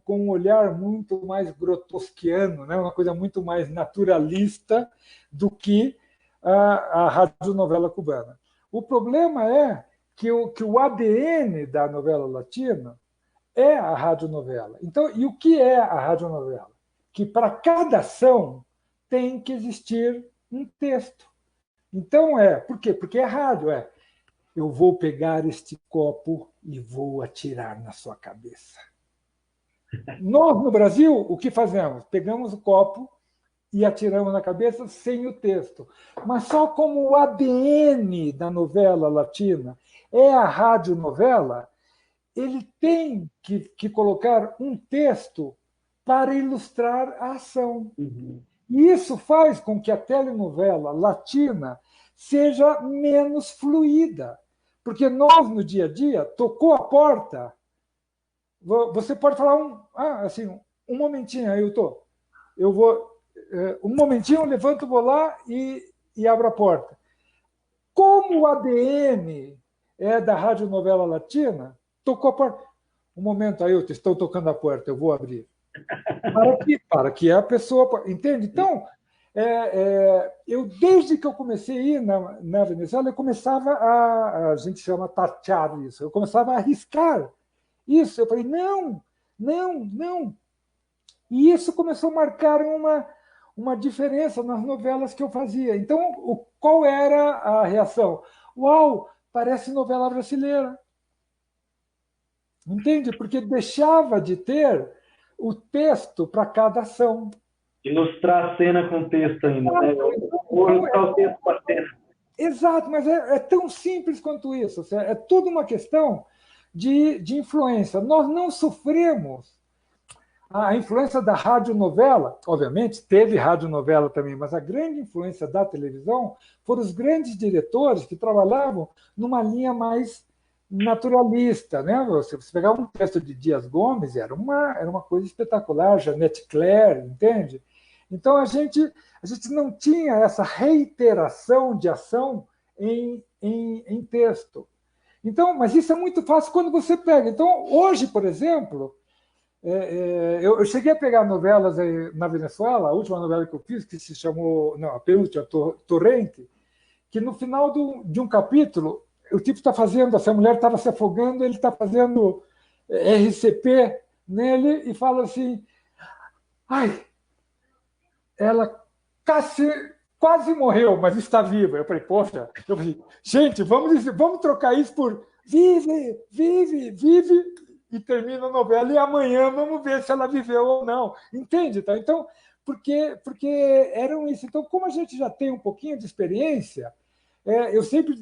um olhar muito mais grotowskiano, né? Uma coisa muito mais naturalista do que a radionovela cubana. O problema é que o ADN da novela latina é a radionovela. Então, e o que é a radionovela? Que para cada ação tem que existir um texto. Então, por quê? Porque é rádio, eu vou pegar este copo e vou atirar na sua cabeça. Nós, no Brasil, o que fazemos? Pegamos o copo e atiramos na cabeça sem o texto. Mas só como o ADN da novela latina é a radionovela, ele tem que colocar um texto para ilustrar a ação. Uhum. E isso faz com que a telenovela latina seja menos fluida. Porque nós, no dia a dia, tocou a porta, você pode falar assim, um momentinho, Ailton, eu vou... Um momentinho, eu levanto, vou lá e abro a porta. Como o ADN é da radionovela latina, tocou a porta. Um momento, Ailton, estão tocando a porta, eu vou abrir. Para que a pessoa... Entende? Então, eu, desde que eu comecei a ir na Venezuela, eu começava a gente chama tatear isso, eu começava a arriscar isso. Eu falei, não. E isso começou a marcar uma diferença nas novelas que eu fazia. Então, qual era a reação? Uau, parece novela brasileira. Entende? Porque deixava de ter o texto para cada ação. Ilustrar a cena com texto ainda, né? Ou ilustrar o texto com a cena. Exato, mas é tão simples quanto isso. É tudo uma questão de influência. Nós não sofremos a influência da radionovela. Obviamente, teve radionovela também, mas a grande influência da televisão foram os grandes diretores que trabalhavam numa linha mais naturalista. Né? Você pegava um texto de Dias Gomes, era uma coisa espetacular, Jeanette Claire, entende? Então, a gente não tinha essa reiteração de ação em texto. Então, mas isso é muito fácil quando você pega. Então, hoje, por exemplo, eu cheguei a pegar novelas na Venezuela, a última novela que eu fiz, que se chamou, não, a penúltima, Torrente, que no final de um capítulo, o tipo está fazendo, essa mulher estava se afogando, ele está fazendo RCP nele e fala assim, ela quase morreu, mas está viva. Eu falei, poxa, gente, vamos trocar isso por vive, e termina a novela, e amanhã vamos ver se ela viveu ou não. Entende? Tá? Então, porque eram isso. Então, como a gente já tem um pouquinho de experiência, eu sempre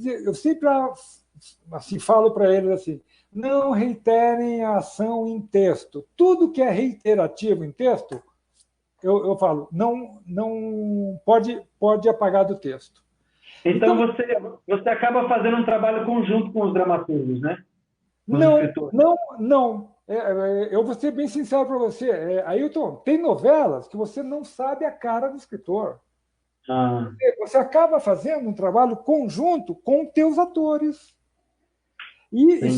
assim, falo para eles assim, não reiterem a ação em texto. Tudo que é reiterativo em texto, eu falo, não pode apagar do texto. Então você acaba fazendo um trabalho conjunto com os dramaturgos, né? Não. Eu vou ser bem sincero para você. Ailton, tem novelas que você não sabe a cara do escritor. Você acaba fazendo um trabalho conjunto com teus atores. E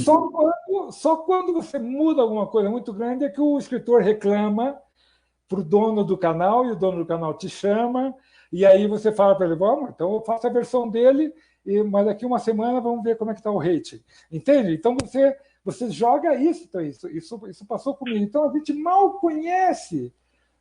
só quando você muda alguma coisa muito grande é que o escritor reclama para o dono do canal, e o dono do canal te chama, e aí você fala para ele, vamos, então eu faço a versão dele, mas daqui uma semana vamos ver como é que está o rating. Entende? Então você joga isso. Então isso passou comigo. Então a gente mal conhece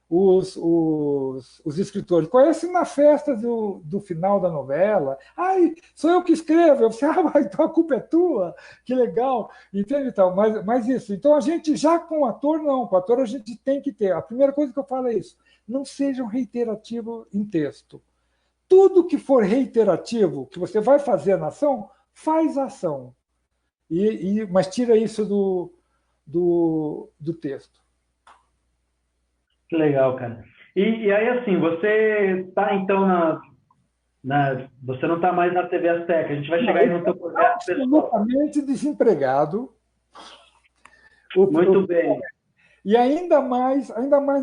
os escritores conhecem na festa do final da novela. Ai, sou eu que escrevo. Eu disse, então a culpa é tua, que legal. Entende? Então, mas isso. Então, a gente já com o ator, não. Com o ator, a gente tem que ter. A primeira coisa que eu falo é isso. Não sejam reiterativos em texto. Tudo que for reiterativo, que você vai fazer na ação, faz a ação. Mas tira isso do texto. Que legal, cara. E aí, assim, você tá, então, você não está mais na TV Azteca. A gente vai chegar aí no teu projeto pessoal. Absolutamente desempregado. Muito bem. E ainda mais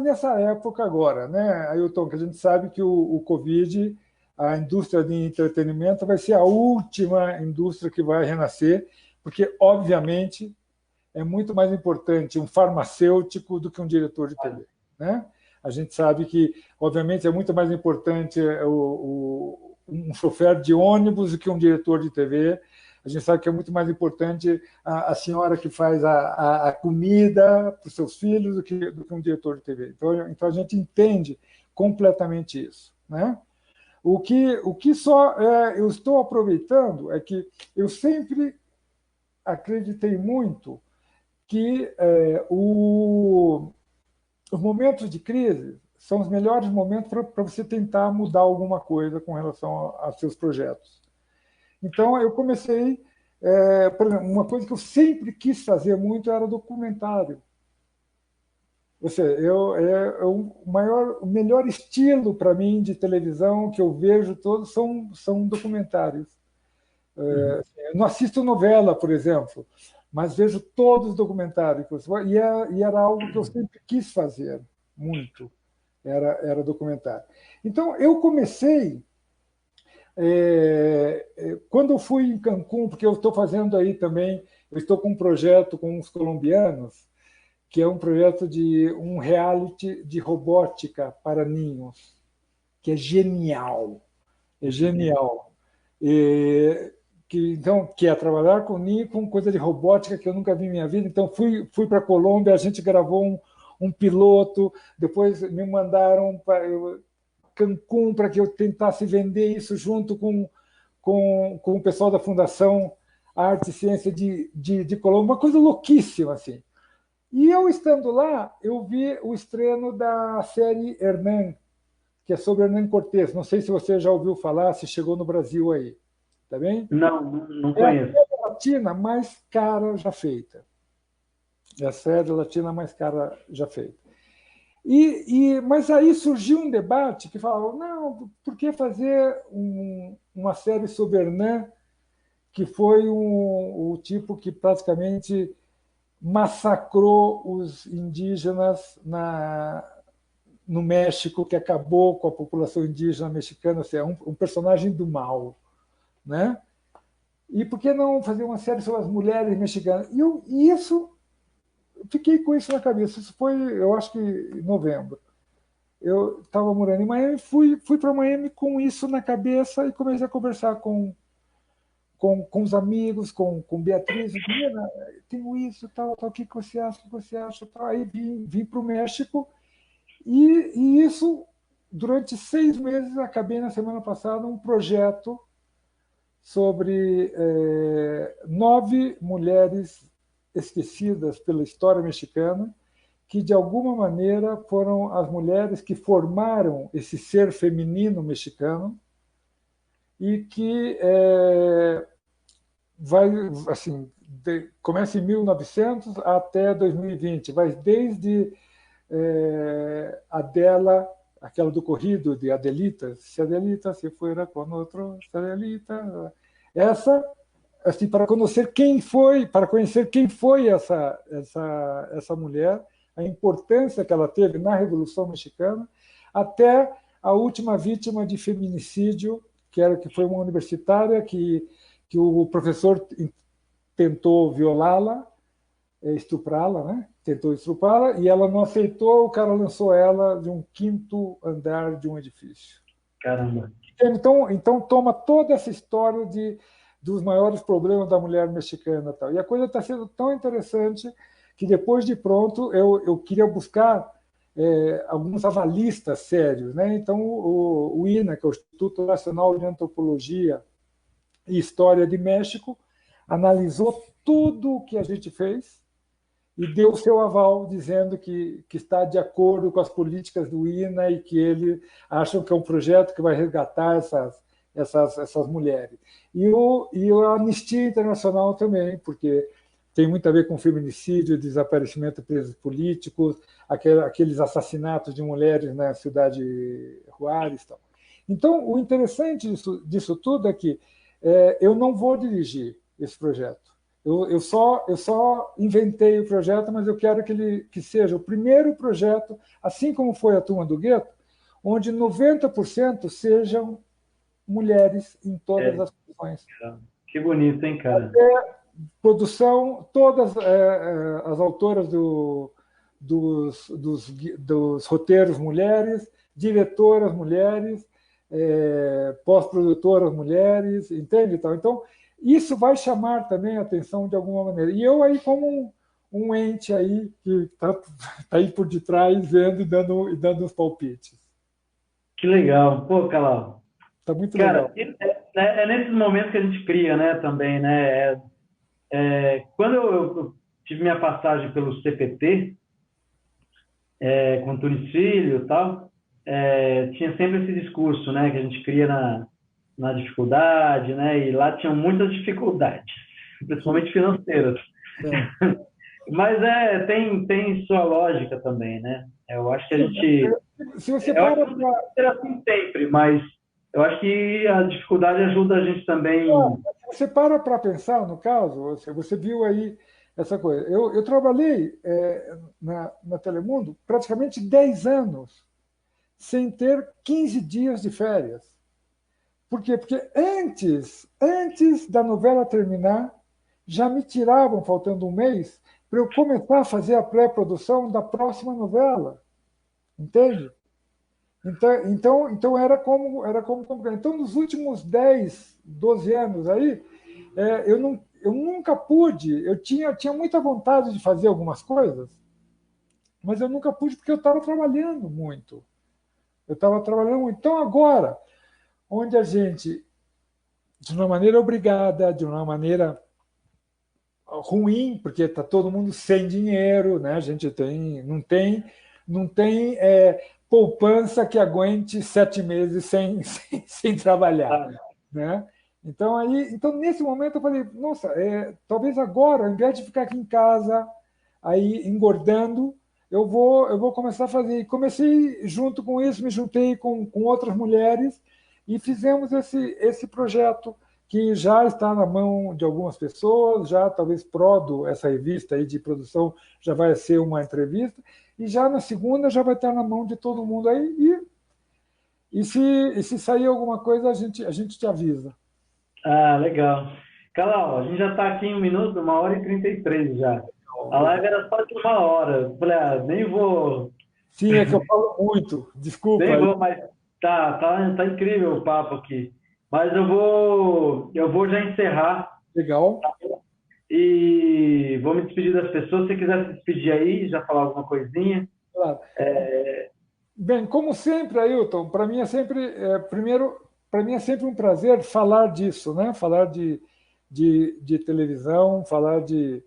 nessa época agora, né, Ailton, que a gente sabe que o Covid, a indústria de entretenimento vai ser a última indústria que vai renascer, porque, obviamente, é muito mais importante um farmacêutico do que um diretor de TV. Né? A gente sabe que, obviamente, é muito mais importante um chofer de ônibus do que um diretor de TV. A gente sabe que é muito mais importante a senhora que faz a comida para os seus filhos do que um diretor de TV. Então a gente entende completamente isso. Né? O que só eu estou aproveitando é que eu sempre acreditei muito que os momentos de crise são os melhores momentos para você tentar mudar alguma coisa com relação a seus projetos. Então, eu comecei... por exemplo, uma coisa que eu sempre quis fazer muito era documentário. Ou seja, o melhor estilo para mim de televisão que eu vejo todos são documentários. Eu não assisto novela, por exemplo, mas vejo todos os documentários. E era algo que eu sempre quis fazer, muito, era documentário. Então, eu comecei, quando eu fui em Cancún, porque eu estou fazendo aí também, eu estou com um projeto com os colombianos, que é um projeto de um reality de robótica para ninhos, que é genial. É genial. Que é trabalhar com ninho, com coisa de robótica que eu nunca vi em minha vida. Então, fui para a Colômbia, a gente gravou um piloto, depois me mandaram para Cancún para que eu tentasse vender isso junto com o pessoal da Fundação Arte e Ciência de Colômbia, uma coisa louquíssima, assim. E eu, estando lá, eu vi o estreno da série Hernán, que é sobre Hernán Cortés. Não sei se você já ouviu falar, se chegou no Brasil aí. Tá bem? Não É a conheço. série latina mais cara já feita. É a série latina mais cara já feita. Mas aí surgiu um debate que falava, não, por que fazer uma série sobre Hernán, que foi o tipo que praticamente massacrou os indígenas no México, que acabou com a população indígena mexicana, ou seja, um personagem do mal. Né? E por que não fazer uma série sobre as mulheres mexicanas? Eu fiquei com isso na cabeça. Isso foi, eu acho que em novembro. Eu estava morando em Miami, fui para Miami com isso na cabeça e comecei a conversar com os amigos, com Beatriz. Tenho isso, tal, o que você acha? O que você acha? Tal. Aí vim para o México e isso, durante 6 meses, acabei na semana passada um projeto sobre 9 mulheres esquecidas pela história mexicana, que, de alguma maneira, foram as mulheres que formaram esse ser feminino mexicano e que vai, assim, começa em 1900 até 2020, vai desde Adela, aquela do corrido de Adelita, se Adelita se fuera com outro, se Adelita. Essa, assim, para conhecer quem foi essa mulher, a importância que ela teve na Revolução Mexicana, até a última vítima de feminicídio, que foi uma universitária que o professor tentou violá-la, estuprá-la, né? Tentou estuprá-la, e ela não aceitou, o cara lançou ela de um 5º andar de um edifício. Caramba. Então toma toda essa história dos maiores problemas da mulher mexicana. Tal. E a coisa está sendo tão interessante que, depois de pronto, eu queria buscar alguns avalistas sérios, né? Então, o INA, que é o Instituto Nacional de Antropologia e História de México, analisou tudo o que a gente fez e deu o seu aval, dizendo que está de acordo com as políticas do INA e que ele acham que é um projeto que vai resgatar essas mulheres. E a Anistia Internacional também, porque tem muito a ver com feminicídio, desaparecimento de presos políticos, aqueles assassinatos de mulheres na cidade Juárez. Tal. Então, o interessante disso tudo é que eu não vou dirigir esse projeto. Eu só inventei o projeto, mas eu quero que seja o primeiro projeto, assim como foi a Turma do Gueto, onde 90% sejam mulheres em todas as funções. Que bonito, hein, cara? Produção, todas as autoras dos roteiros mulheres, diretoras mulheres, pós-produtoras mulheres, entende? Então, isso vai chamar também a atenção de alguma maneira. E eu aí como um ente aí que está aí por detrás vendo e dando os palpites. Que legal. Pô, Calau. Está muito Cara, legal. é nesses momentos que a gente cria, né, também, né? Quando eu tive minha passagem pelo CPT, com Tunis Filho e tal, tinha sempre esse discurso, né, que a gente cria na dificuldade, né, e lá tinham muitas dificuldades, principalmente financeiras. Mas tem sua lógica também, né? Eu acho que a gente... Se você eu acho que não deve ser assim sempre, mas eu acho que a dificuldade ajuda a gente também. Você para pensar, no caso, você viu aí essa coisa. Eu trabalhei na Telemundo praticamente 10 anos, sem ter 15 dias de férias. Por quê? Porque antes da novela terminar, já me tiravam, faltando um mês, para eu começar a fazer a pré-produção da próxima novela. Entende? Então era como. Então, nos últimos 10, 12 anos aí, eu nunca pude, eu tinha muita vontade de fazer algumas coisas, mas eu nunca pude porque eu estava trabalhando muito. Então, agora, onde a gente, de uma maneira obrigada, de uma maneira ruim, porque está todo mundo sem dinheiro, né? A gente não tem poupança que aguente 7 meses sem trabalhar, né? Então, nesse momento, eu falei, nossa, talvez agora, ao invés de ficar aqui em casa, aí engordando, eu vou começar a fazer. E comecei, junto com isso, me juntei com outras mulheres e fizemos esse projeto que já está na mão de algumas pessoas, já talvez Prodo, essa revista aí de produção, já vai ser uma entrevista, e já na segunda já vai estar na mão de todo mundo aí, e se sair alguma coisa, a gente te avisa. Ah, legal. Calau, a gente já está aqui em 1 minuto, 1h33 já. A live era só de 1 hora. Eu falei, nem vou. Sim, é que eu falo muito, desculpa. Nem vou, mas tá incrível o papo aqui. Mas eu vou já encerrar. Legal. E vou me despedir das pessoas. Se você quiser se despedir aí, já falar alguma coisinha. Claro. Bem, como sempre, Ailton, para mim é sempre, para mim é sempre um prazer falar disso, né? Falar de televisão, falar de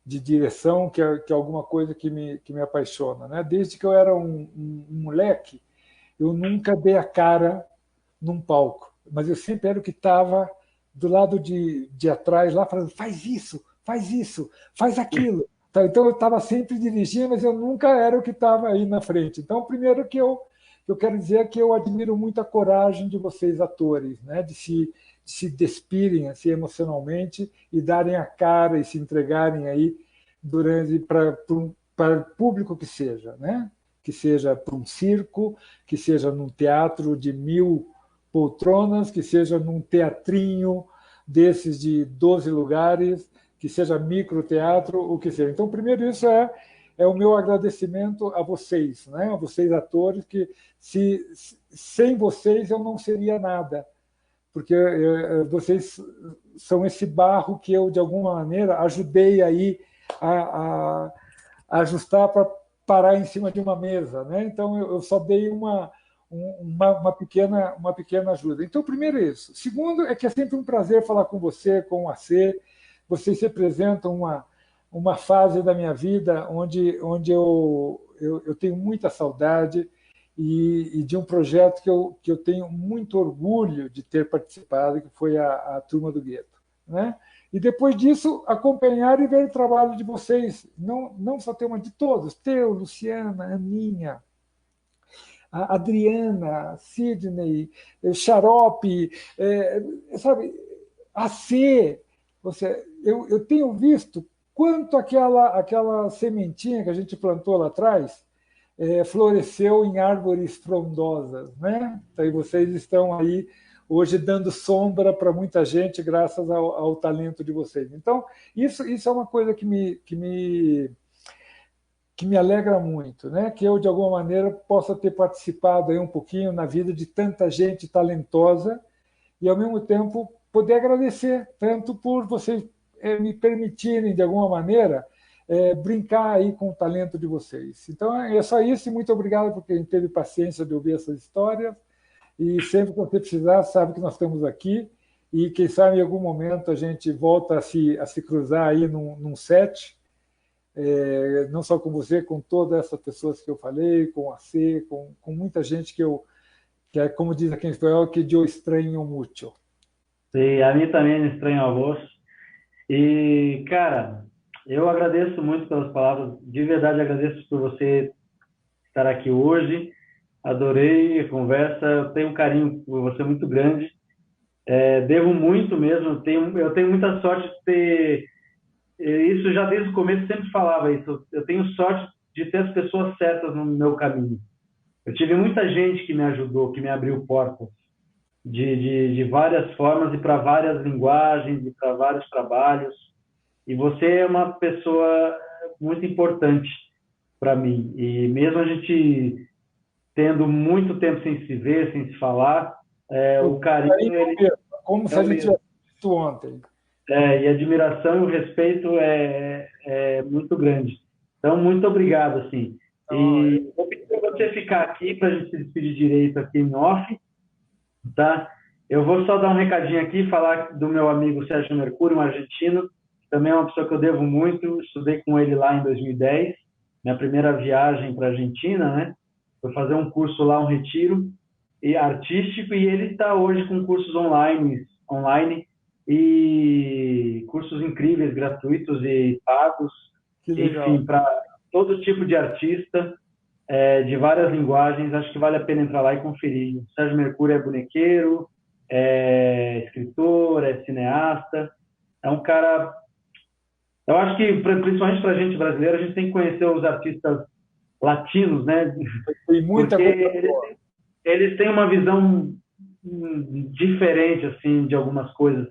direção, que é alguma coisa que me apaixona, né? Desde que eu era um moleque, eu nunca dei a cara num palco, mas eu sempre era o que estava do lado de atrás, lá falando, faz isso, faz aquilo. Então eu estava sempre dirigindo, mas eu nunca era o que estava aí na frente. Então, primeiro que eu quero dizer é que eu admiro muito a coragem de vocês, atores, né? de se despirem assim, emocionalmente e darem a cara e se entregarem aí para o público que seja, né? Que seja para um circo, que seja num teatro de 1000 poltronas, que seja num teatrinho desses de 12 lugares, que seja microteatro, o que seja. Então, primeiro, isso é o meu agradecimento a vocês, né? A vocês, atores, que sem vocês eu não seria nada, porque vocês são esse barro que eu, de alguma maneira, ajudei aí a ajustar parar em cima de uma mesa, né? Então, eu só dei uma pequena ajuda. Então, primeiro é isso. Segundo, é que é sempre um prazer falar com você, com o AC. Vocês representam uma fase da minha vida onde eu tenho muita saudade e de um projeto que eu tenho muito orgulho de ter participado, que foi a Turma do Gueto, né? E depois disso, acompanhar e ver o trabalho de vocês, não só ter uma de todos, teu, Luciana, Aninha, a Adriana, Sidney, Xarope, sabe, a C. Eu tenho visto quanto aquela sementinha que a gente plantou lá atrás floresceu em árvores frondosas, né? Então, vocês estão aí hoje dando sombra para muita gente graças ao talento de vocês. Então, isso é uma coisa que me alegra muito, né? Que eu, de alguma maneira, possa ter participado aí um pouquinho na vida de tanta gente talentosa e, ao mesmo tempo, poder agradecer tanto por vocês me permitirem, de alguma maneira, brincar aí com o talento de vocês. Então, é só isso e muito obrigado por quem teve paciência de ouvir essas histórias e sempre que você precisar, sabe que nós estamos aqui e, quem sabe, em algum momento a gente volta a se cruzar aí num set, não só com você, com todas essas pessoas que eu falei, com a C, com muita gente que é, como diz aqui em espanhol, que eu estranho muito. E a mim também me estranho a voz. E, cara, eu agradeço muito pelas palavras. De verdade, agradeço por você estar aqui hoje. Adorei a conversa. Eu tenho um carinho por você muito grande. Devo muito mesmo. Eu tenho muita sorte de ter. Isso já desde o começo sempre falava isso. Eu tenho sorte de ter as pessoas certas no meu caminho. Eu tive muita gente que me ajudou, que me abriu portas de várias formas e para várias linguagens e para vários trabalhos. E você é uma pessoa muito importante para mim. E mesmo a gente tendo muito tempo sem se ver, sem se falar, o carinho ele como se é a o gente mesmo. tivesse visto ontem. E a admiração e o respeito é muito grande. Então, muito obrigado, assim. Então, E vou pedir para você ficar aqui para a gente se despedir direito aqui em off, tá? Eu vou só dar um recadinho aqui, falar do meu amigo Sérgio Mercúrio, um argentino, que também é uma pessoa que eu devo muito. Estudei com ele lá em 2010, minha primeira viagem para a Argentina, né? Foi fazer um curso lá, um retiro e artístico, e ele está hoje com cursos online e cursos incríveis, gratuitos e pagos, que legal. enfim, para todo tipo de artista, de várias linguagens. Acho que vale a pena entrar lá e conferir. O Sérgio Mercúrio é bonequeiro, é escritor, é cineasta, é um cara. Eu acho que, principalmente para a gente brasileira, a gente tem que conhecer os artistas latinos, né? Tem muita Porque coisa boa. eles têm uma visão diferente assim de algumas coisas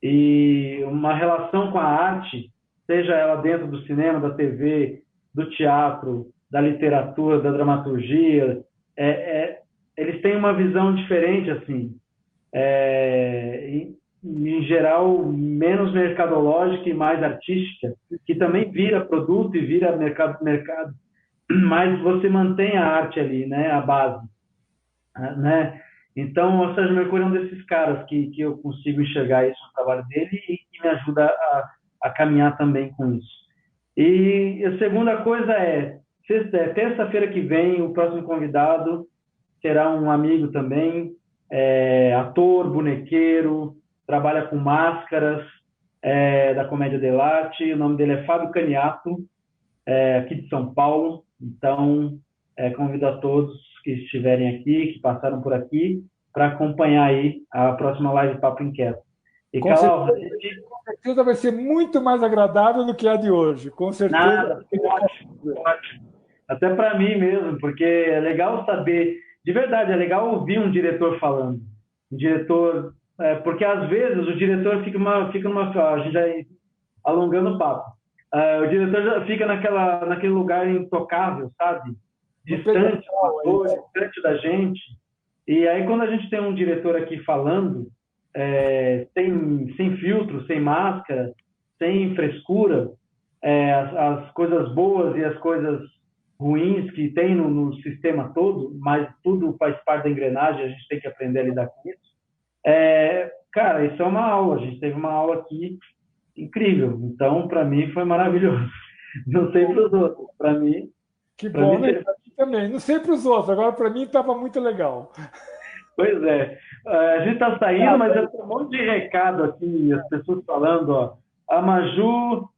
e uma relação com a arte, seja ela dentro do cinema, da TV, do teatro, da literatura, da dramaturgia, é, é, eles têm uma visão diferente assim, em geral menos mercadológica e mais artística, que também vira produto e vira mercado, mas você mantém a arte ali, né, a base, né? Então, o Sérgio Mercúrio é um desses caras que eu consigo enxergar isso no trabalho dele e me ajuda a caminhar também com isso. E a segunda coisa terça-feira que vem, o próximo convidado será um amigo também, ator, bonequeiro, trabalha com máscaras, da Comédia dell'arte. O nome dele é Fábio Caniato, aqui de São Paulo. Então, convido a todos que estiverem aqui, que passaram por aqui, para acompanhar aí a próxima live Papo Inquieto. E, Com Carol, certeza vai ser muito mais agradável do que a de hoje. Com certeza. nada, ótimo, ótimo. Até para mim mesmo, porque é legal saber, de verdade, é legal ouvir um diretor falando. Um diretor, porque às vezes o diretor fica numa, a gente já alongando o papo. O diretor já fica naquele lugar intocável, sabe? No Distante do pedestal aí. ator, distante da gente. E aí, quando a gente tem um diretor aqui falando, sem filtro, sem máscara, sem frescura, as coisas boas e as coisas ruins que tem no sistema todo, mas tudo faz parte da engrenagem, a gente tem que aprender a lidar com isso. Cara, isso é uma aula, a gente teve uma aula aqui incrível, então para mim foi maravilhoso. Não sei para os outros, para mim... Que bom, né? Para mim também. Não sei para os outros, agora para mim estava muito legal. Pois é. A gente está saindo, mas eu tenho um monte de recado aqui, as pessoas falando, ó. A Maju,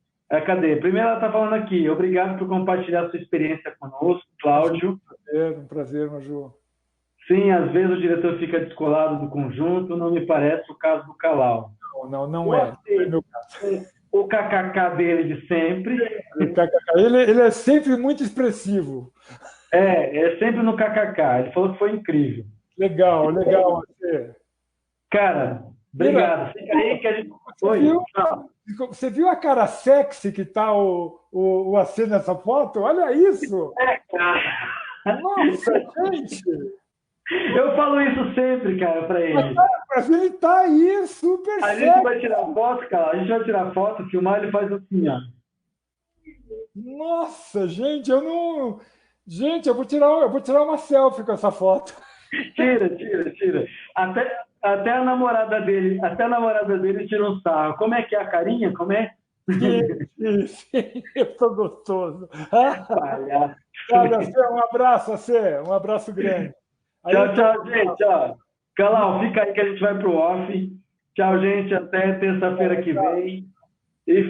cadê? Primeiro ela está falando aqui, obrigado por compartilhar sua experiência conosco, Cláudio. Um prazer, Maju. Sim, às vezes o diretor fica descolado do conjunto, não me parece o caso do Calau. Não é. O kkk dele de sempre. Ele é sempre muito expressivo. É sempre no kkk. Ele falou que foi incrível. Legal você. Cara, obrigado. Fica aí que a gente... Você viu a cara sexy que está o AC nessa foto? Olha isso! Cara. Nossa, gente! Eu falo isso sempre, cara, para ele. Mas ele tá aí, super A gente vai tirar foto, cara. A gente vai tirar foto, filmar, ele faz assim, ó. Nossa, gente, eu não... Gente, eu vou tirar uma selfie com essa foto. Tira. Até a namorada dele tira um sarro. Como é que é a carinha? Como é? Sim, eu tô gostoso. Palhaço. Um abraço, Cê. Um abraço grande. Tchau, gente. Ó. Calau, fica aí que a gente vai pro off. Tchau, gente. Até terça-feira que vem.